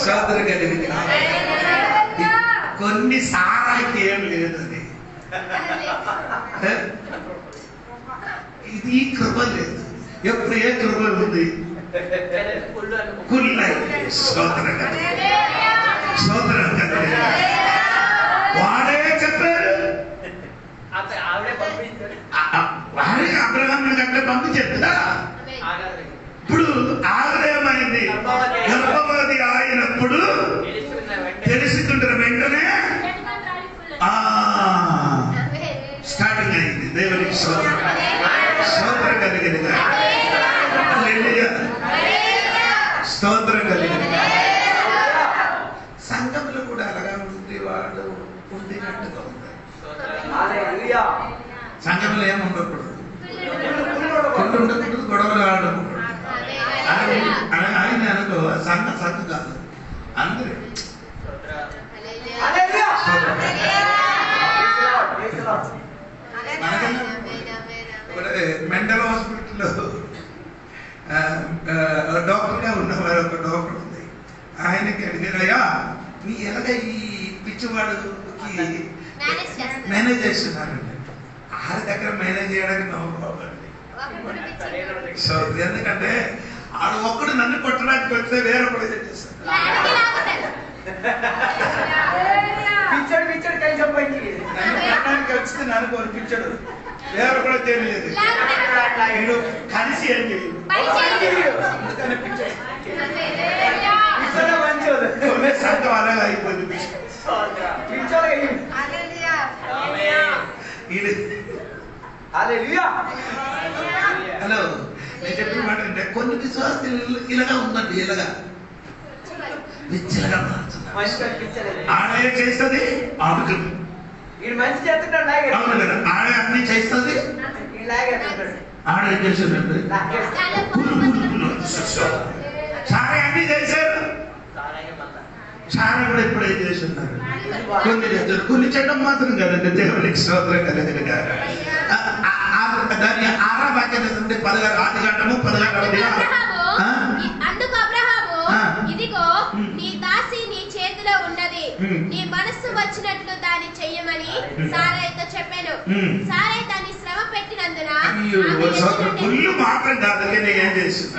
సోదరు కలిగింది. కొన్ని సారాకి ఏం లేదు అది, ఇది కృప లేదు. ఎప్పుడు ఏ కృప ఉంది? కుళ్ళై స్తోత్రం స్తోత్రం కలిగింది. వాడే చెప్పారు, వాడే అబ్రహాముని కంటే పంపించారు. ఇప్పుడు ఆగ్రహమైంది. గర్భవతి అయినప్పుడు తెలుసుకుంటున్న వెంటనే స్టార్టింగ్ అయింది. దేవునికి స్తోత్రం స్తోత్రం కలిగింది. స్తోత్రం కలిగింది. సంఘంలో కూడా అలాగా ఉంది. వాడు ఉండినట్టుగా ఉంది. సంఘంలో ఏముండకూడదు, కొన్ని ఉండకూడదు, గొడవలు ఆడకూడదు. ఆయన అనుకో సంఘం సంఘం కాదు అందరూ. మెంటల్ హాస్పిటల్లో డాక్టర్గా ఉన్నవారు ఒక డాక్టర్ ఉంది. ఆయనకి అడిగారయ్యా మీ ఎలాగ ఈ పిచ్చివాడుకి మేనేజ్ చేస్తున్నారండి. ఆరి దగ్గర మేనేజ్ చేయడానికి నవ్వుకోవాలి. సో ఎందుకంటే ఆడు ఒక్కడు నన్ను కొట్టడానికి పెడితే వేరొకడు చేస్తాడు. పిచ్చడు పిచ్చడు కలిసి నన్ను కొట్టడానికి వచ్చింది నన్ను కొనిపించాడు, వేరొకడు తెలియలేదు. వీడు కలిసి ఏం చేయదు. సంఘం అలాగా అయిపోయింది. హలో, నేను చెప్పిన మాట అంటే కొన్ని విశ్వాసాలు ఇలాగా ఉందండి. ఇలాగా విచ్చలగా ఆడే చేస్తుంది, ఆడుకు మంచి చేస్తున్నాడు. అవును కదా, ఆడే అన్ని చేస్తుంది. ఆడే చేస్తుందండి. సారే అన్ని చేశారు. సారా కూడా ఇప్పుడు ఏం చేస్తున్నారు? కొన్ని చేస్తారు. కొన్ని చేయడం మాత్రం కదండి. దేవునికి స్తోత్రం కలిగిన గారు. దాని 6వ వాక్యం 16 ఆదికాండము 16. అందుకు అబ్రహాము ఇదిగో నీ దాసి నీ చేతిలో ఉన్నది, నీ మనస్సు వచ్చినట్లు దాన్ని చెయ్యమని సారైతో చెప్పాను. సారై దాన్ని శ్రమ పెట్టినందున పుల్లు మాత్రం కాదు, ఏం చేస్తుంది?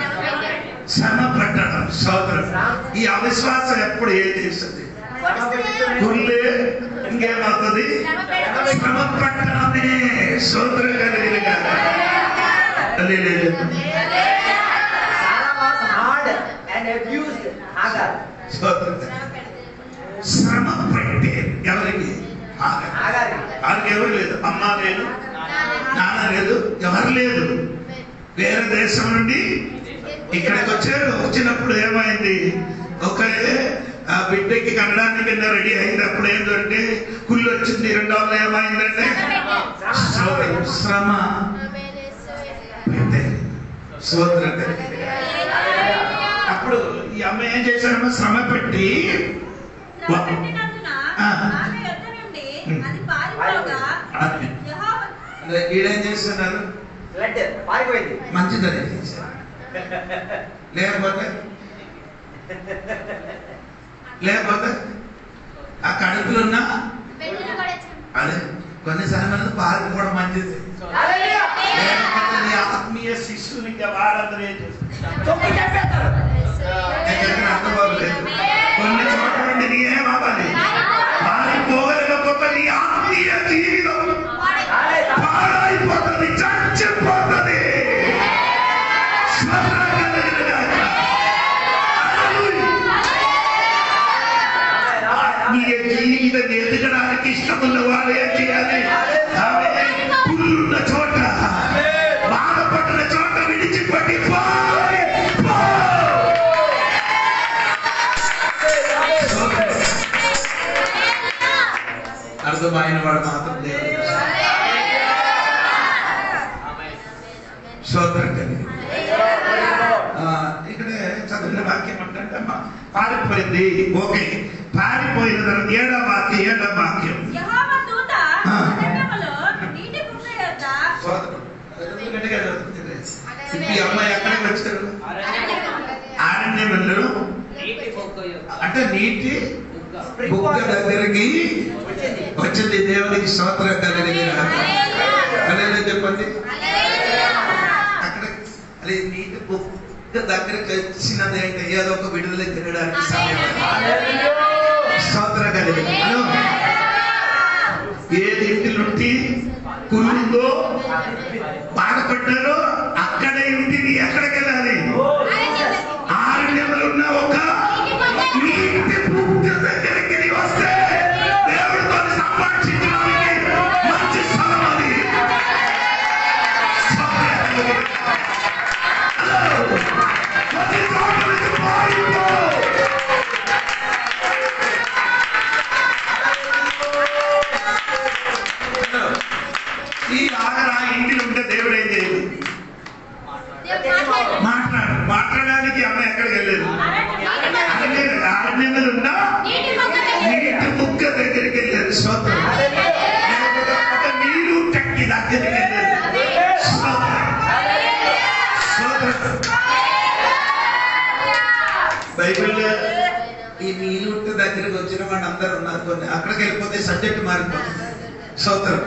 శ్రమ పెట్టడం. సోదరం, ఈ అవిశ్వాసం ఎప్పుడు ఏం చేస్తుంది? పుల్లే ఇంకేమవుతుంది? శ్రమ పెట్టడమే. సోదరం కలిగిన శ్రమ పెట్టే ఎవరికి? ఆడికి ఎవరు లేదు, అమ్మ లేదు, నాన్న లేదు, ఎవరు లేదు. వేరే దేశం నుండి ఇక్కడికి వచ్చారు. వచ్చినప్పుడు ఏమైంది? ఒక బిడ్డకి కనడానికి రెడీ అయినప్పుడు ఏంటంటే కుళ్ళు వచ్చింది. రెండవది ఏమైందంటే శ్రమ సోదరం. అప్పుడు ఈ అమ్మ ఏం చేశారమ్మా? శ్రమ పెట్టి ఈడేం చేస్తున్నారు? మంచిదని చేశారు. లేకపోతే ఆ కడుపులో ఉన్న అదే కొన్నిసార్లు పారిపోవడం మంచిది. లేకపోతే నీ ఆత్మీయ శిశువుని ఇంకా వారందరూ ఏం చేస్తారు? అర్థమవుతుంది. కొన్ని చోట్ల నుండి నీ ఏమవ్వాలి? పారిపోగలేకపోతే నీ ఆత్మీయ జీవితం పాడైపోతుంది, చచ్చిపోతుంది. ఆత్మీయ జీవితం ఎదగడానికి ఇష్టమున్న వాడు ఏం చేయాలి? పుల్లున్న చోట, బాధపడిన చోట విడిచిపెట్టి పారిపోయింది. ఓకే, పారిపోయిన తర్వాత ఏడవ వాక్యం యెహోవా దూత అరణ్యములో నీటి బుగ్గ యొద్ద ఈ అమ్మాయి ఎక్కడికి వచ్చారు? అరణ్యములో అంటే నీటి బుగ్గ దగ్గరికి వచ్చింది. దేవునికి స్తోత్రం కలిగిన చెప్పండి. అక్కడ అదే నీటి బుగ్గ దగ్గరికి వచ్చినది అంటే ఏదో ఒక విడుదల తినడానికి స్తోత్రం కలిగిన. ఏది ఇంటిలుంటి కుళ్ళుందో బాధపడ్డారో అక్కడే ఇంటిని ఎక్కడికి వెళ్ళాలి? ఆరణ్యములు ఉన్న ఒక నీటి బుగ్గ దగ్గరికి వస్తే దేవుడితో సంభాషించడానికి మంచి స్థలం అది. ఈ ఆగరా ఇంటిలో ఉంటే దేవుడు ఏం చేయదు? మాట్లాడడానికి అమ్మ ఎక్కడికి వెళ్ళలేదు. అరణ్యములు ఉన్నా నీటి బుగ్గ దగ్గరికి వెళ్ళారు. స్తోత్రం. నీరు టక్కి దగ్గరికి వెళ్ళారు. బైబిల్లో ఈ నీళ్ళుట్టు దగ్గరికి వచ్చిన వాడు అందరు ఉన్నారు. కొన్ని అక్కడికి వెళ్ళిపోతే సబ్జెక్ట్ మారిపోతుంది. స్తోత్రం.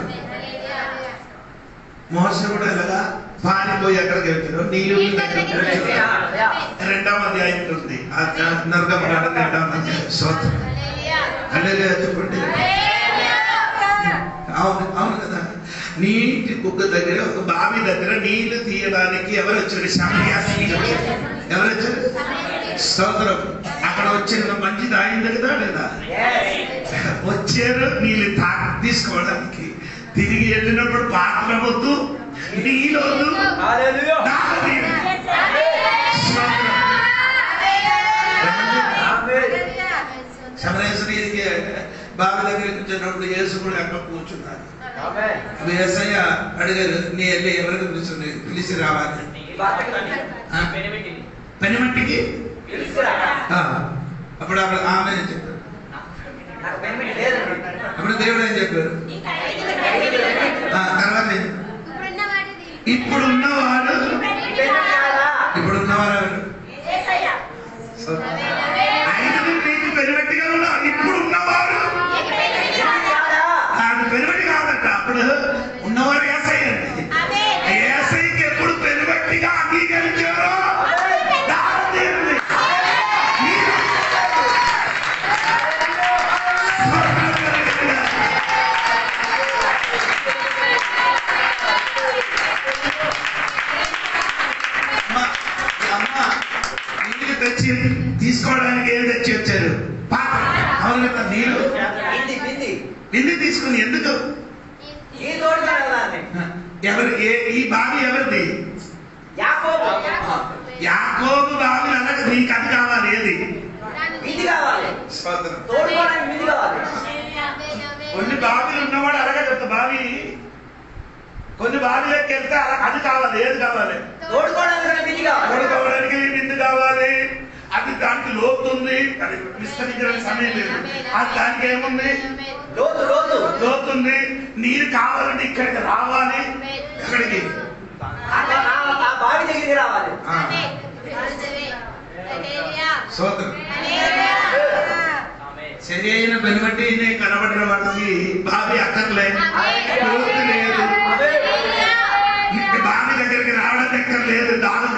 మోస కూడా ఎలాగా పారిపోయి ఎక్కడికి వెళ్తారు? నీళ్ళు రెండవ అధ్యాయం ఉంది. నరకబడ్డ రెండవ అధ్యాయం. స్తోత్రం. చెప్పండి. అవును కదా. నీటి బుగ్గ దగ్గర ఒక బావి దగ్గర నీళ్లు తీయడానికి ఎవరు వచ్చారు? ఎవరు వచ్చారు? స్తోత్రం. అక్కడ వచ్చిన మంచి తాగింది కదా లేదా? వచ్చారు నీళ్ళు తీసుకోవడానికి. తిరిగి వెళ్ళినప్పుడు పాత్ర వద్దు, నీళ్ళు వద్దు, సమరేశ్వరికి బావి దగ్గరికి వచ్చినప్పుడు యేసు కూడా అక్కడ కూర్చున్నారు. యేసయ్య అడిగారు, నీ వెళ్ళి ఎవరికి పిలిచి రావాలి? పెనిమట్టికి. అప్పుడు ఆమె చెప్పారు. అప్పుడు దేవుడు ఏం చెప్పారు? తర్వాత ఇప్పుడున్నవాడు ఐదుగురు నీకు పెనిమట్టిగా ఉన్నారు. ఇప్పుడు ఉన్నవాడు ఆయన పెనిమట్టి కాదట. అప్పుడు ఉన్నవాడు యేసయ్య అండి. యేసయ్యకి ఎప్పుడు పెనిమట్టిగా అంగీకరించారో తీసుకోవడానికి ఏం తెచ్చి వచ్చారు? పాత్ర. అవును కదా. నీళ్ళు బింది తీసుకుని ఎందుకు? ఎవరు? ఈ బావి ఎవరిది? యాకోబు బావి అనగా నీకు అది కావాలి. ఏది? కొన్ని బావిలు ఉన్నవాడు అడగదు బావి. కొన్ని బావిలోకి వెళ్తే అది కావాలి. ఏది కావాలి? తోడుకోవడానికి బిందు కావాలి. అది దానికి లోతు ఉంది. అది విస్తరించడానికి సమయం లేదు. అది దానికి ఏముంది? లోతు ఉంది. నీరు కావాలంటే ఇక్కడికి రావాలి. ఎక్కడికి? రావాలి. సరి అయిన పెనుబట్టి కనబడిన వాళ్ళకి బావి అక్కర్లేదు, లోతు లేదు. బావి దగ్గరికి రావడం దగ్గర లేదు. దానం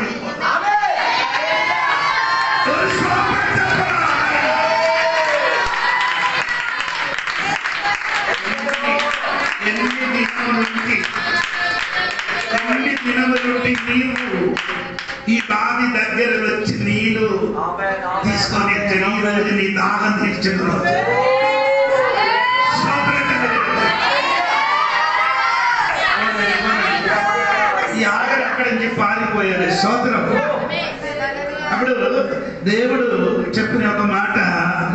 ఎన్ని దినముల నుండి నీవు ఈ బావి దగ్గర వచ్చి నీళ్ళు తీసుకొని ఈ రోజు నీ దాహం తీర్చిన రోజు. ఈ ఆగరు అక్కడి నుంచి పారిపోయాడు. స్తోత్రం. అప్పుడు దేవుడు చెప్పిన ఒక మాట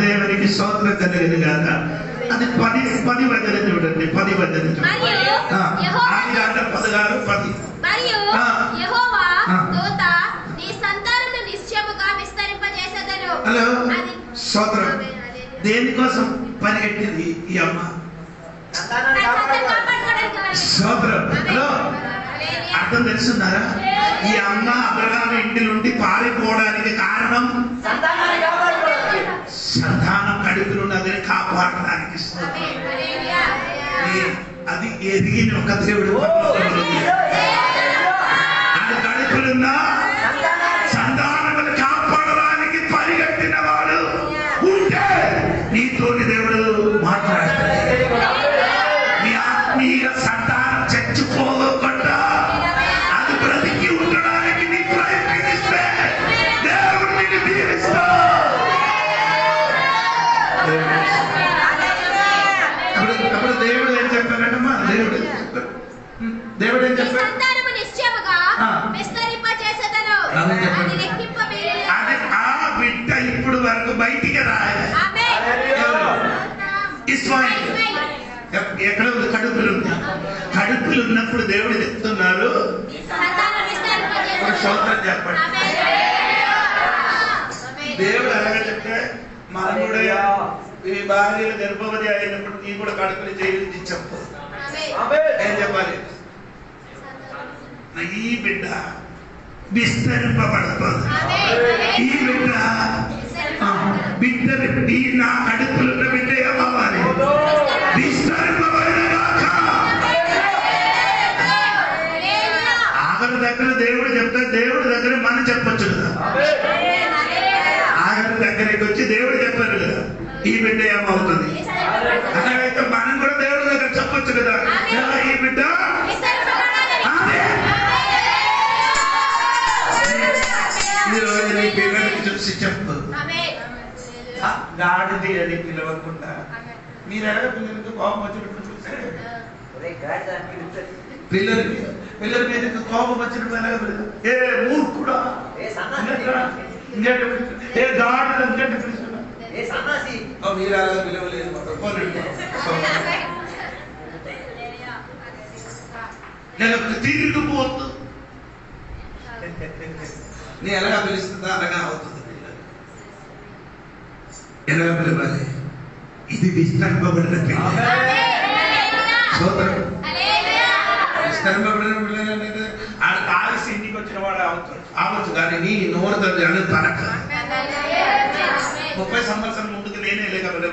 దేవునికి స్తోత్రం కలిగింది కాదా? అది 10 వచనం చూడండి. 10 వచనం చూడండి. 16 10. హలో, స్తోత్రం. దేనికోసం పరిగెట్టింది ఈ అమ్మ? స్తోత్రం. హలో, అర్థం తెలుసున్నారా? ఈ అమ్మ అబ్రహాము ఇంటి నుండి పారిపోవడానికి కారణం సంతానం కడుపులున్నదని కాపాడడానికి. అది ఎదిగిన ఒక దేవుడు. అది కడుపులున్నా సంతానములు కాపాడడానికి పరిగెట్టిన వాడు ఉంటే నీతోని దేవుడు మాట్లాడతాడు. నీ ఆత్మీయ సంతానం చచ్చిపోకుండా అది బ్రతికి ఉండడానికి నీ ప్రయత్నిస్తే దేవుడు నిన్ను దీవిస్తాడు. అప్పుడు దేవుడు ఏం చెప్పారంటమ్మా? దేవుడు ఏం చెప్పారు? ఆ బిడ్డ ఇప్పుడు వరకు బయటికి రాయాలి. ఎక్కడ ఉంది? కడుపులు ఉంది. కడుపులు ఉన్నప్పుడు దేవుడు చెప్తున్నారు స్తోత్రం చెప్పండి. దేవుడు అలాగే చెప్తే మనం కూడా ఈ భార్యలు గర్భవతి అయినప్పుడు నీ కూడా కడుపులు చేయించి చెప్పు. ఏం చెప్పాలి? ఈ బిడ్డ విస్తరింపబడతాడు. ఈ బిడ్డ బిడ్డ నా కడుపులున్న బిడ్డ ఏమవ్వాలి? విస్తరింపబడినగాక. ఆఖరి దగ్గర దేవుడు చెప్తే దేవుడి దగ్గర మనం చెప్పొచ్చు కదా. ఆఖరి దగ్గరికి వచ్చి దేవుడు చెప్పారు కదా ఈ బిడ్డ ఏమవుతుంది. అలాగైతే మనం కూడా దేవుడి దగ్గర చెప్పొచ్చు కదా ఈ బిడ్డ. నీ పిల్లలకి చూసి చెప్పు. గాడిది అని పిలవకుండా మీరు ఎలాగ పిల్లలకి కోపం వచ్చినప్పుడు చూస్తే పిల్లల మీద కోపం వచ్చినప్పుడు ఎలాగ పిలుస్తారు? ఏ మూర్ఖుడా, ఏ గాడిద ఇంకేంటి పిలుస్తున్నా? మీరు అలాగ పిలవలేదు. నేను తిరిగిపోతూ నేను ఎలాగా పిలుస్తుందా అలాగా అవుతుంది. ఎలాగా పిలవాలి? ఇది విస్తరింపబడిన పిల్ల. సోదరుడు విస్తరింపబడిన పిల్లలు అనేది ఆలసి ఇంటికి వచ్చిన వాడు అవచ్చు కానీ నీ నోరు అని తనక 30 సంవత్సరాల ముందుకు నేనే లేకపోతే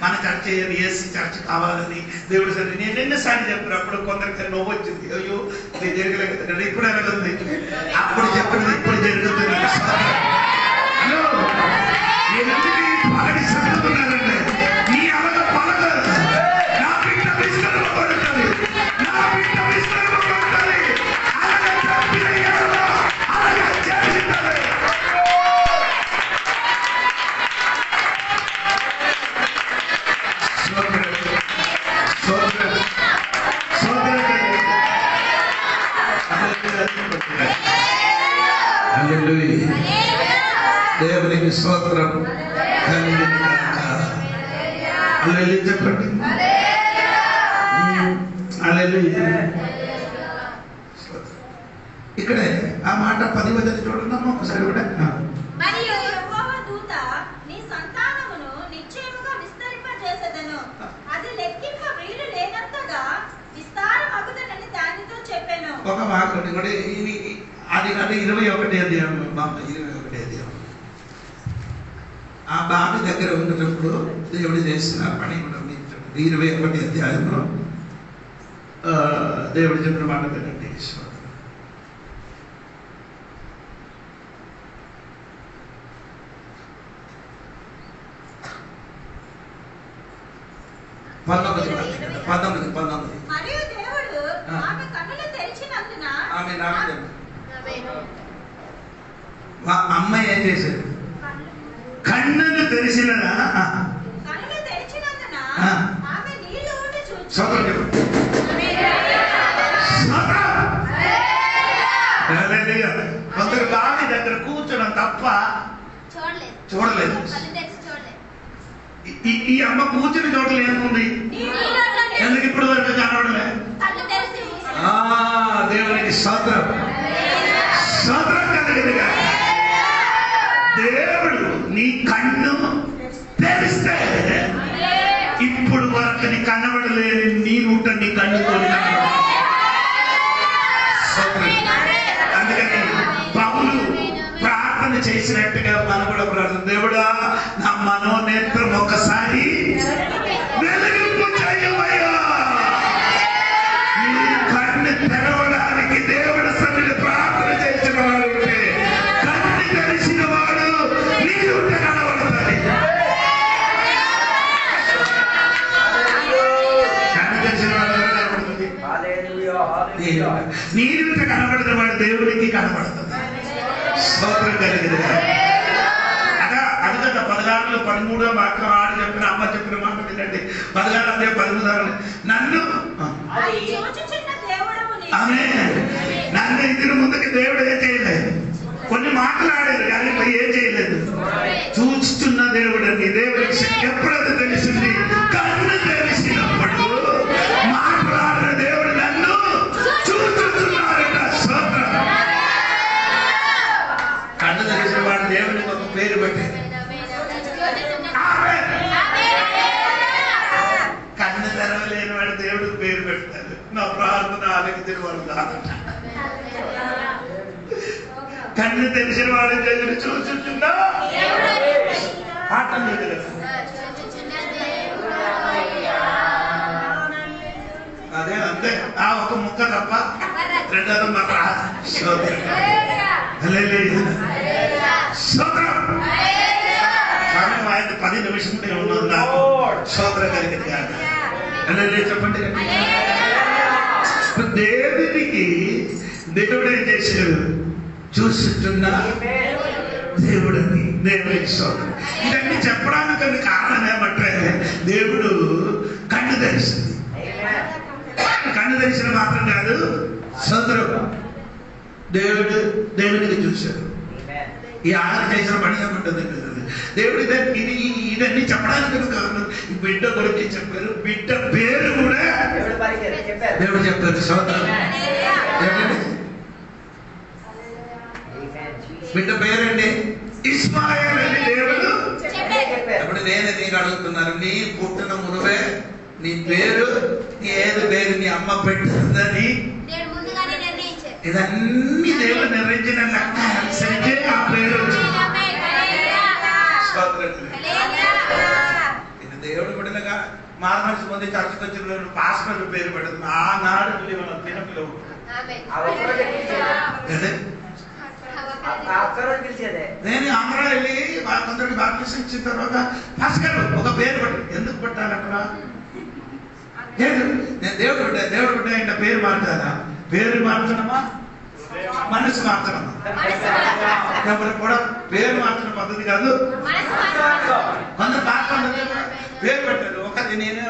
మన చర్చ ఏసీ చర్చ కావాలని దేవుడు సరే నేను ఎన్నిసార్లు చెప్పినప్పుడు కొందరికి నవ్వు వచ్చింది. అయ్యో ఇది జరగలేదు కదా, ఇప్పుడు ఎలాగుంది? అప్పుడు చెప్పినది ఇప్పుడు జరుగుతుంది. హలో, నేను పాడి చదువుతున్నానండి. నీ అలాగ పలకదు. నా బిడ్డ విస్తరింపబడుతుంది. నా బిడ్డ విస్తరింపబడుతుంది. అలాగే చెప్పిన అలాగే చేసింది. దేవునికి స్తోత్రం చెప్పండి. ఇక్కడే ఆ మాట 10 వచనం చూడండి ఒకసారి కూడా. మరియు యెహోవా దూత నీ సంతానమును నిశ్చయముగా విస్తరింపజేసెదను, అది లెక్కింప వీలు లేనంతగా విస్తారమగుదనని దానితో చెప్పాను. ఒక వాక్యం కూడా అది కంటే 21 అధ్యాయం బాబు, 21 అధ్యాయం. ఆ బాబు దగ్గర ఉన్నప్పుడు దేవుడు చేసిన పని కూడా 21 అధ్యాయంలో దేవుడు చెప్పిన మాట వినండి. 19. మరియు దేవుడు ఆమె కన్నులు తెరిచినందున అమ్మాయి ఏం చేశాడు? కన్నులు తెరిచినందున ఆమె నీళ్లు ఊటి చూచి కొందరు బావి దగ్గర కూర్చోడం తప్ప చూడలేదు. ఈ అమ్మ కూర్చుని చోట్ల ఏముంది? ఎందుకు ఇప్పుడు వరకు కనబడలే? దేవునికి స్తోత్రం స్తోత్రం కలిగిందిగా. దేవుడు నీ కన్ను కనబడలేని నీ నూట నీ కన్నుతో అందుకని పౌలు ప్రార్థన చేసినట్టుగా మనం కూడా ప్రార్థన, దేవుడా నా మనోనేత్రం ఒకసారి వెలిగింపు చేయవయ్యా. నీ కన్ను తెరవడానికి దేవుడు సన్నిధిలో ప్రార్థన చేసిన వాడు ఉంటే, కన్ను తెరిచిన వాడు నీ నూట కనబడుతుంది. కన్ను తెరిచిన వాడు కనబడుతుంది, నీ నూట కనబడిన వాడు దేవుడికి కనబడుతుంది. స్తోత్రం కలిగింది. అది కదా 16లో 13వ వాక్యం ఆడు చెప్పిన అమ్మ చెప్పిన మాట ఏంటంటే 16 నన్ను నన్ను ఇంటిని ముందుకి దేవుడు ఏం చేయలేదు. కొన్ని మాట్లాడారు కానీ ఏం చేయలేదు. చూస్తున్న దేవుడు అని దేవుడికి ఎప్పుడైతే తెలిసింది, కన్ను తెలిసినప్పుడు మాట్లాడిన దేవుడు నన్ను చూస్తున్నాడట. స్తోత్రం. కన్ను తెలిసిన వాడు దేవుడికి ఒక పేరు పెట్టారు. కన్ను తెరవలేని వాడు దేవుడికి పేరు పెడతాడు. నా ప్రార్థన ఆలకించిన వాడు కాదట. కన్ను తెలిసిన వాడు దేవుడు చూస్తున్నా పాఠం లేదు కదా. అదే అంతే. ఆ ఒక ముక్క తప్ప రెండోది మా స్తోత్రం. సమయం ఆయన 10 నిమిషములే ఉన్నది. నాకు స్తోత్రం కలిగింది కాదు. చెప్పండి. దేవుడికి దేవుడు ఏం చేశాడు? చూస్తున్నా దేవుడిని, దేవుడికి స్తోత్రం. ఇవన్నీ చెప్పడానికి కారణం ఏమంటే, దేవుడు కన్ను తెరిచింది. కన్ను తెరిచిన మాత్రం కాదు, స్తోత్రం. దేవుడికి చూశాడు. ఈ ఆహార చేసిన పని ఏమంటుంది? దేవుడు ఇదన్నీ చెప్పడానికి కాదు. బిడ్డ గురించి చెప్పారు. బిడ్డ పేరు కూడా దేవుడు చెప్తారు. స్తోత్రం. బిడ్డ పేరండి ఇస్మాయిల్ అని దేవుడు. ఇప్పుడు నేను నీకు అడుగుతున్నాను, నీ పుట్టిన మునువే నీ పేరు, నీ ఏది పేరు నీ అమ్మ పెట్టిందని ఇదన్నీ దేవుడు నిర్ణయించిన లెక్క అనుసరించే ఆ పేరు వచ్చింది. ఇది దేవుడు బిడ్డలుగా మార్మల్స్ పొంది చర్చకు వచ్చిన పాస్టర్ పేరు పెట్టదు. ఆనాడు పిల్లలు నేను ఆంధ్ర వెళ్ళి కొందరికి బాప్టిజం ఇచ్చిన తర్వాత భాస్కర్ ఒక పేరు పెట్టు. ఎందుకు పెట్టాలి అక్కడ? నేను దేవుడు బిడ్డ ఇంట పేరు మార్చాలా? పేరు మార్చడమా మనసు మార్చడమా? ఎవరు కూడా పేరు మార్చడం పద్ధతి కాదు. కొందరు పాస్టర్ పేరు పెట్టారు. ఒకటి నేను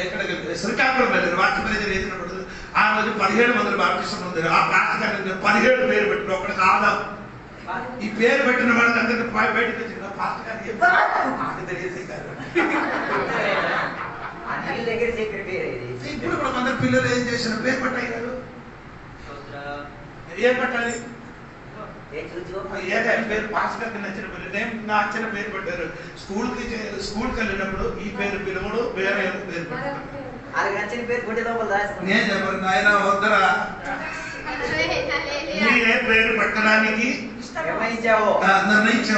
ఇక్కడ శ్రీకాకుళం వెళ్ళారు. వాక్య ప్రజలు వేసినప్పుడు ఆ రోజు 17 మంది బాప్టిజం పొందారు. ఆ పాస్టర్ 17 పేరు పెట్టారు. ఒకటి కాదా ఈ పేరు పెట్టిన వాళ్ళకి అందరినీ బయటకు వచ్చిన పాస్టర్ గారు తెలియదు. ఇప్పుడు కూడా కొందరు పిల్లలు ఏం చేసిన పేరు పెట్టారు. ఏం పెట్టాలి? పేరు పాస్టర్ గారికి నచ్చిన పేరు, నేను నచ్చిన పేరు పెట్టారు. స్కూల్కి వెళ్ళినప్పుడు ఈ పేరు పిలువడు, వేరే పేరు పెట్టారు. నేను చెప్పాను, నాయన వద్దరా, నేనే పేరు పెట్టడానికి నిర్ణయించావు.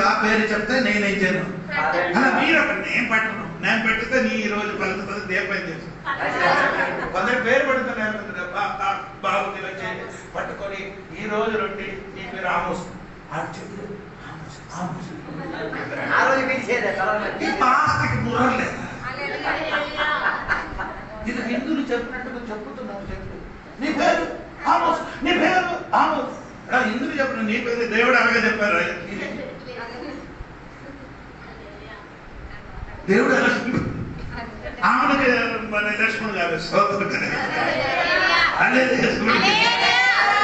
ఆ పేరు చెప్తే నేనేం చేయను. అలా మీరు నేను పెట్టను. నేను పెట్టితే నీ ఈ రోజు పలుకుతుంది. దేపం చేసి కొందరు పేరు పెడుతున్నారు. బాబుకి వచ్చి పట్టుకొని ఈ రోజు రొట్టి నీ పేరు ఆమోస్ మాస్కి బుర్రలే. ఇది హిందువులు చెప్పినట్టుగా చెప్పుతున్నావు. చెప్పు నీ పేరు ఆమోస్, నీ పేరు ఆమోస్. హిందువులు చెప్పిన నీ పేరు దేవుడు అలాగే చెప్పారు. దేవుడు ఎలా ఆమెకి మన లక్ష్మణ్ గారు స్తోత్రం కదా. అదే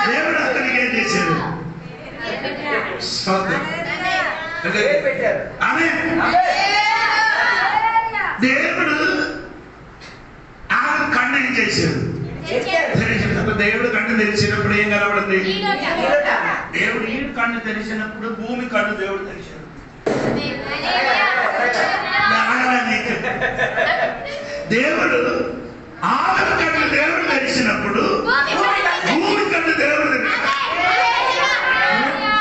దేవుడు అతనికి ఏం చేశాడు? స్తోత్రం. దేవుడు ఆమె కన్ను ఏం చేశాడు? దేవుడు కన్ను తెరిచినప్పుడు ఏం కనబడింది? దేవుడు ఈ కన్ను తెరిచినప్పుడు భూమి కన్ను దేవుడు తెరిచాడు. దేవుడు ఆమె కన్ను దేవుడు తెరిచినప్పుడు భూమి కన్ను దేవుడు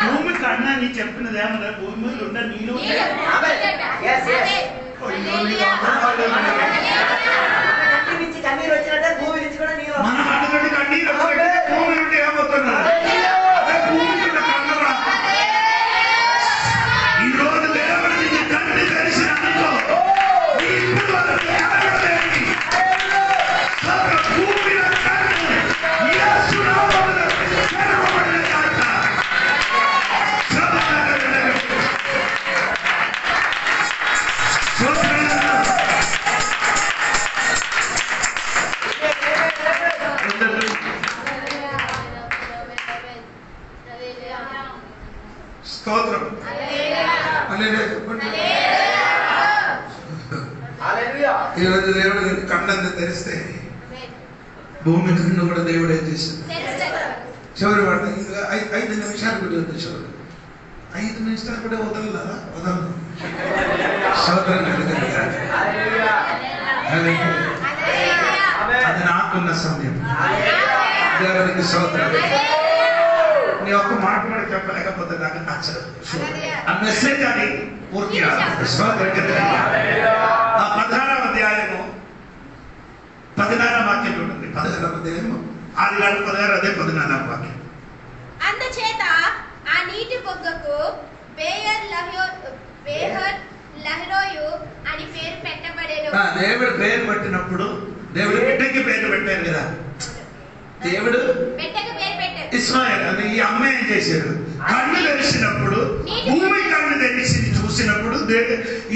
భూమి కన్ను అని చెప్పినది ఏమన్నా భూమి మీద ఉన్న నీళ్ళు కన్నీరు వచ్చినట్టే భూమి నుంచి కూడా నీళ్ళు మనం అనుకుంటే కన్నీరు భూమి నుండి ఏమవుతున్నారు ఈ రోజు దేవుడు నీకు కన్ను తెరిచినందుకు భూమిలో కన్ను యేసు నామములో తెరవబడిన కాక స్తోత్రం. ఈరోజు దేవుడు కన్నంత తెరిస్తే భూమి కన్ను కూడా దేవుడే చేసింది. చివరి వాడు 5 నిమిషాలు కూడా ఉంది. చివరి 5 నిమిషాలు కూడా వదలదా? వదలదు. స్తోత్రం కలుగుతుంది. అది నాకున్న సమయం. దేవునికి స్తోత్రం. నీ ఒక్క మాట కూడా చెప్పలేకపోతే నాకు నచ్చదు. ఆ మెసేజ్ అని పూర్తిగా స్తోత్రం కలుగుతుంది. ఆ 16వ అధ్యాయము 16వ వాక్యం ఉంటుంది. 16వ అధ్యాయము ఆదికాండం 16 అదే 14వ వాక్యం. అందుచేత ఆ నీటి బొగ్గకు బేహర్ లహరోయు అని పేరు పెట్టబడెను. దేవుడు పేరు పెట్టినప్పుడు దేవుడు బిడ్డకి పేరు పెట్టారు కదా. దేవుడు బిడ్డకి పేరు పెట్టారు. ఇస్మాయిల్ అని ఈ అమ్మ ఏం చేశారు? కన్ను తెరిచినప్పుడు భూమి కన్ను తెరిచి చూసినప్పుడు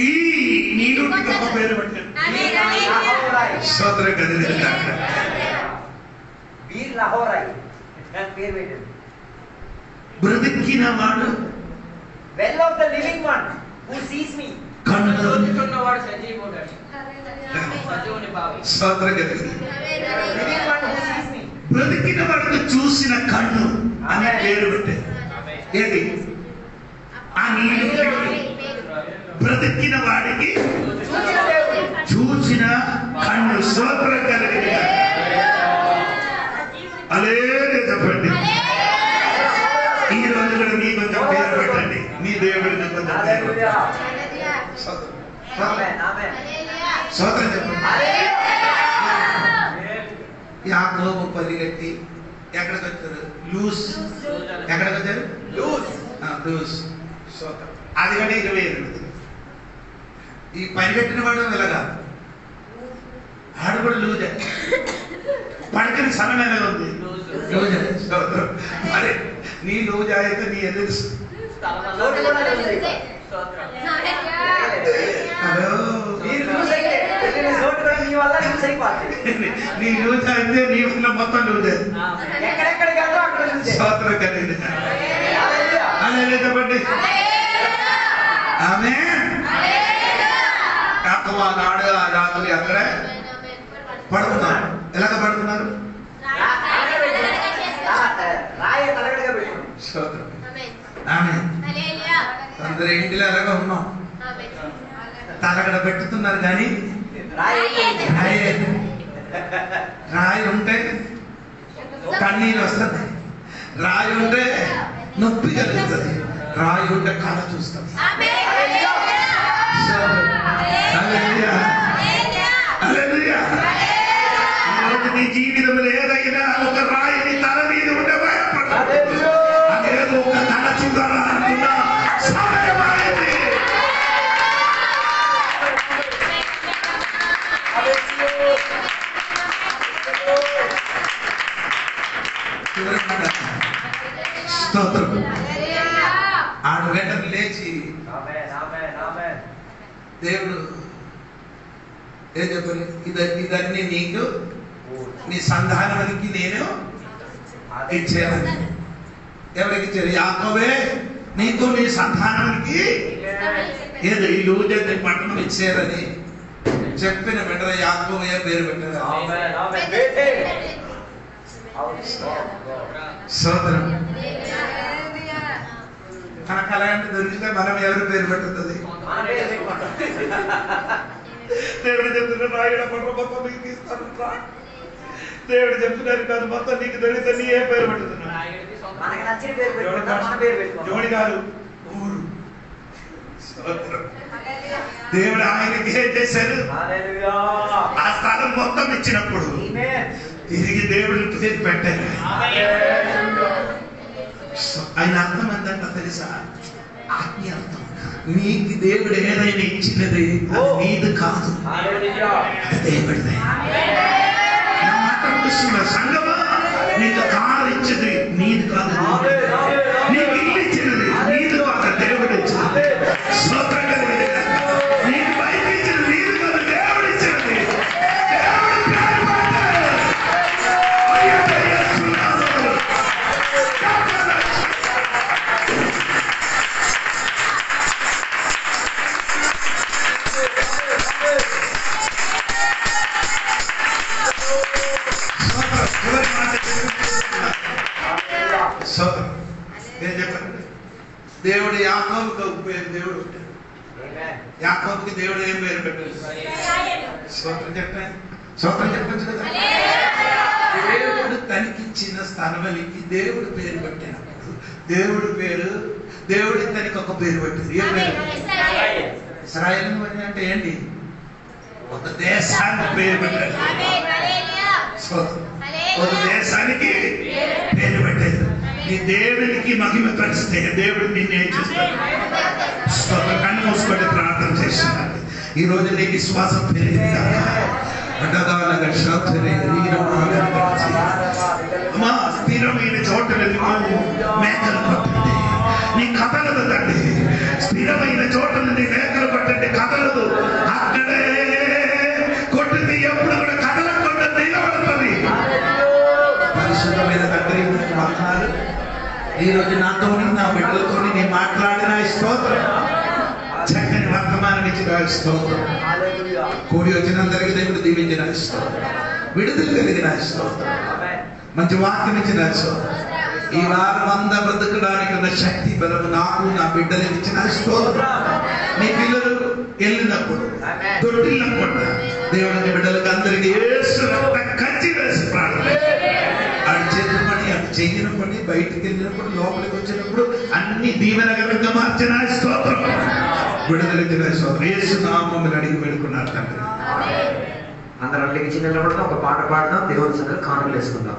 ఈ నీరుకి ఒక పేరు పెట్టారు. స్తోత్రం కదిలి బ్రతికిన వాడు well of the living one who sees me. కన్ను బ్రతికున్నవాడు సజీవుడని సజీవుని భావి. స్తోత్రం కదిలి Living one who sees me. బ్రతికిన వాడికి చూసిన కన్ను అనే పేరు పెట్టారు. ఏది? ఆ నీళ్ళు బ్రతికిన వాడికి చూసిన కన్ను. స్తోత్రం కలిగి అలేదే చెప్పండి. ఈ రోజు కూడా నీ కొంచెం పేరు పెట్టండి. నీ దేవుడికి కొంచెం పేరు పెట్టండి. స్తోత్రం చెప్పండి. యాకోబు పరిగెత్తి ఎక్కడికి వచ్చారు? లూస్. ఎక్కడికి వచ్చారు? లూస్. స్తోత్రం. అది కూడా 28. ఈ పరిగెట్టిన వాడు ఇలాగా ఆడు కూడా లూజే. పడకని సమయం ఎలాగా ఉంది? లూజే. స్తోత్రం. అరే నీ లూజ్ అయితే నీ ఎదురు హలో నీ లూజ్ అయితే నీ ఉన్న మొత్తం లూజే. స్తోత్రం కలిగింది. అదే చెప్పండి. ఆమె నాడు ఆ రాత్రి అక్కడే పడుతున్నారు. ఎలాగ పడుతున్నారు? స్తోత్రం. ఆమె అందరి ఇంటిలో ఎలాగ ఉన్నాం. తలగడ పెట్టుతున్నారు కానీ రాయి ఉంటే కన్నీరు వస్తుంది. రాయి ఉంటే నొప్పి కలుగుతుంది. రాయి ఉంటే కళ చూస్తాం. నీ జీవితంలో ఏదైనా ఒక రాయిని తల మీద ఉంటే భయపడదు. అదేదో ఒక కళ చూడాలనుకున్నా సమయమైంది. స్తోత్రం. 6 గంటలు లేచి దేవుడు ఏం చెప్పాలి? ఇదన్నీ నీకు నీ సంధానానికి నేను ఇచ్చాను. ఎవరికి ఇచ్చారు? యాకోబే నీకు నీ సంధానానికి ఏదో ఈ లూజే పట్టణం ఇచ్చారని చెప్పిన వెంటనే యాకోబే పేరు పెట్టారు. స్తోత్రం. మనకు అలాంటి దొరికితే మనం ఎవరు పేరు పెట్టుతుంది? దేవుడు చెప్తున్నారు రాయడ పట్ల మొత్తం నీకు ఇస్తాను రా. దేవుడు చెప్తున్నారు కాదు మొత్తం నీకు దొరికితే నీ ఏ పేరు పెట్టుతున్నా మనకి నచ్చిన పేరు పెట్టుకుంటాం, మన పేరు పెట్టుకుంటాం. జోడి గారు ఊరు దేవుడు ఆయనకి ఏం చేశారు? ఆ స్థలం మొత్తం ఇచ్చినప్పుడు తిరిగి దేవుడు పేరు పెట్టారు. ఆయన అర్థం ఎంతంట తెలుసా? ఆజ్ఞ అర్థం. నీకు దేవుడు ఏదైనా ఇచ్చినది అది నీది కాదు, అది దేవుడిదే. నా మాట వినిపిస్తున్నా సంగమా? నీకు కారు ఇచ్చింది నీది కాదు, నీకు ఇల్లు ఇచ్చినది నీది కాదు, దేవుడు ఇచ్చినది. స్తోత్రం కలిగింది. నీకు బైక్ ఇచ్చినది నీది కాదు, దేవుడు ఇచ్చినది. దేవుడు పేరు పెట్టాడు. అయ్యో, యేసునామములో. దేవుడు యాకోబుకి ఒక పేరు దేవుడు పెట్టాడు. యాకోబుకి దేవుడు ఏం పేరు పెట్టాడు? స్తోత్రం చెప్పండి. స్తోత్రం చెప్పచ్చు కదా. దేవుడు తనకిచ్చిన స్థలములకి దేవుడు పేరు పెట్టినప్పుడు దేవుడు తనకి ఒక పేరు పెట్టింది. ఏ పేరు? ఇశ్రాయేలు అంటే ఏంటి? ఒక దేశానికి పేరు పెట్టాడు. ఒక దేశానికి పేరు పెట్టాడు. నీ దేవునికి మహిమ పరిస్తే దేవుడు నిన్ను ఏం చేస్తాడు? కన్ను మూసుకొని ప్రార్థన చేస్తున్నాడు. ఈ రోజు నీకు విశ్వాసం పెరిగిందా? అమ్మా, స్థిరమైన చోటలకు మేకలు కొట్టండి, నీ కథలదు తండ్రి. స్థిరమైన చోటలు నీ మేకలు కొట్టండి, కథలదు. అక్కడే కొట్టింది ఎప్పుడు కూడా కథలకుండా నిలబడుతుంది. పరిశుద్ధమైన తండ్రి వందనాలు. ఈ రోజు నాతో నా బిడ్డలతో నీ మాట్లాడిన స్తోత్రం, చక్కని వర్తమానం ఇచ్చిన స్తోత్రం, కూడి వచ్చినందరికీ దేవుడు దీవించిన స్తోత్రం, విడుదల కలిగిన స్తోత్రం, మంచి వాక్యం ఇచ్చిన స్తోత్రం. ఈ వారం అంతా బ్రతకడానికి ఉన్న శక్తి బలము నాకు నా బిడ్డలకు ఇచ్చిన స్తోత్రం. నీ పిల్లలు వెళ్ళినప్పుడు దొడ్డిల్లకుండా దేవుడి బిడ్డలకు అందరికీ యేసు రక్తం కంచి వేసి ప్రార్థన. ఆడు చేతుల పని, అటు చెయ్యిన పని, బయటికి వెళ్ళినప్పుడు లోపలికి వచ్చినప్పుడు అన్ని దీవెనకరంగా మార్చిన స్తోత్రం, విడుదలకిన స్తోత్రం. యేసు నామములో అడిగి పెడుకున్నారు తండ్రి. అందరం చిన్నప్పుడు ఒక పాట పాడదాం, దేవుని సంగతి కానుకలు వేసుకుందాం.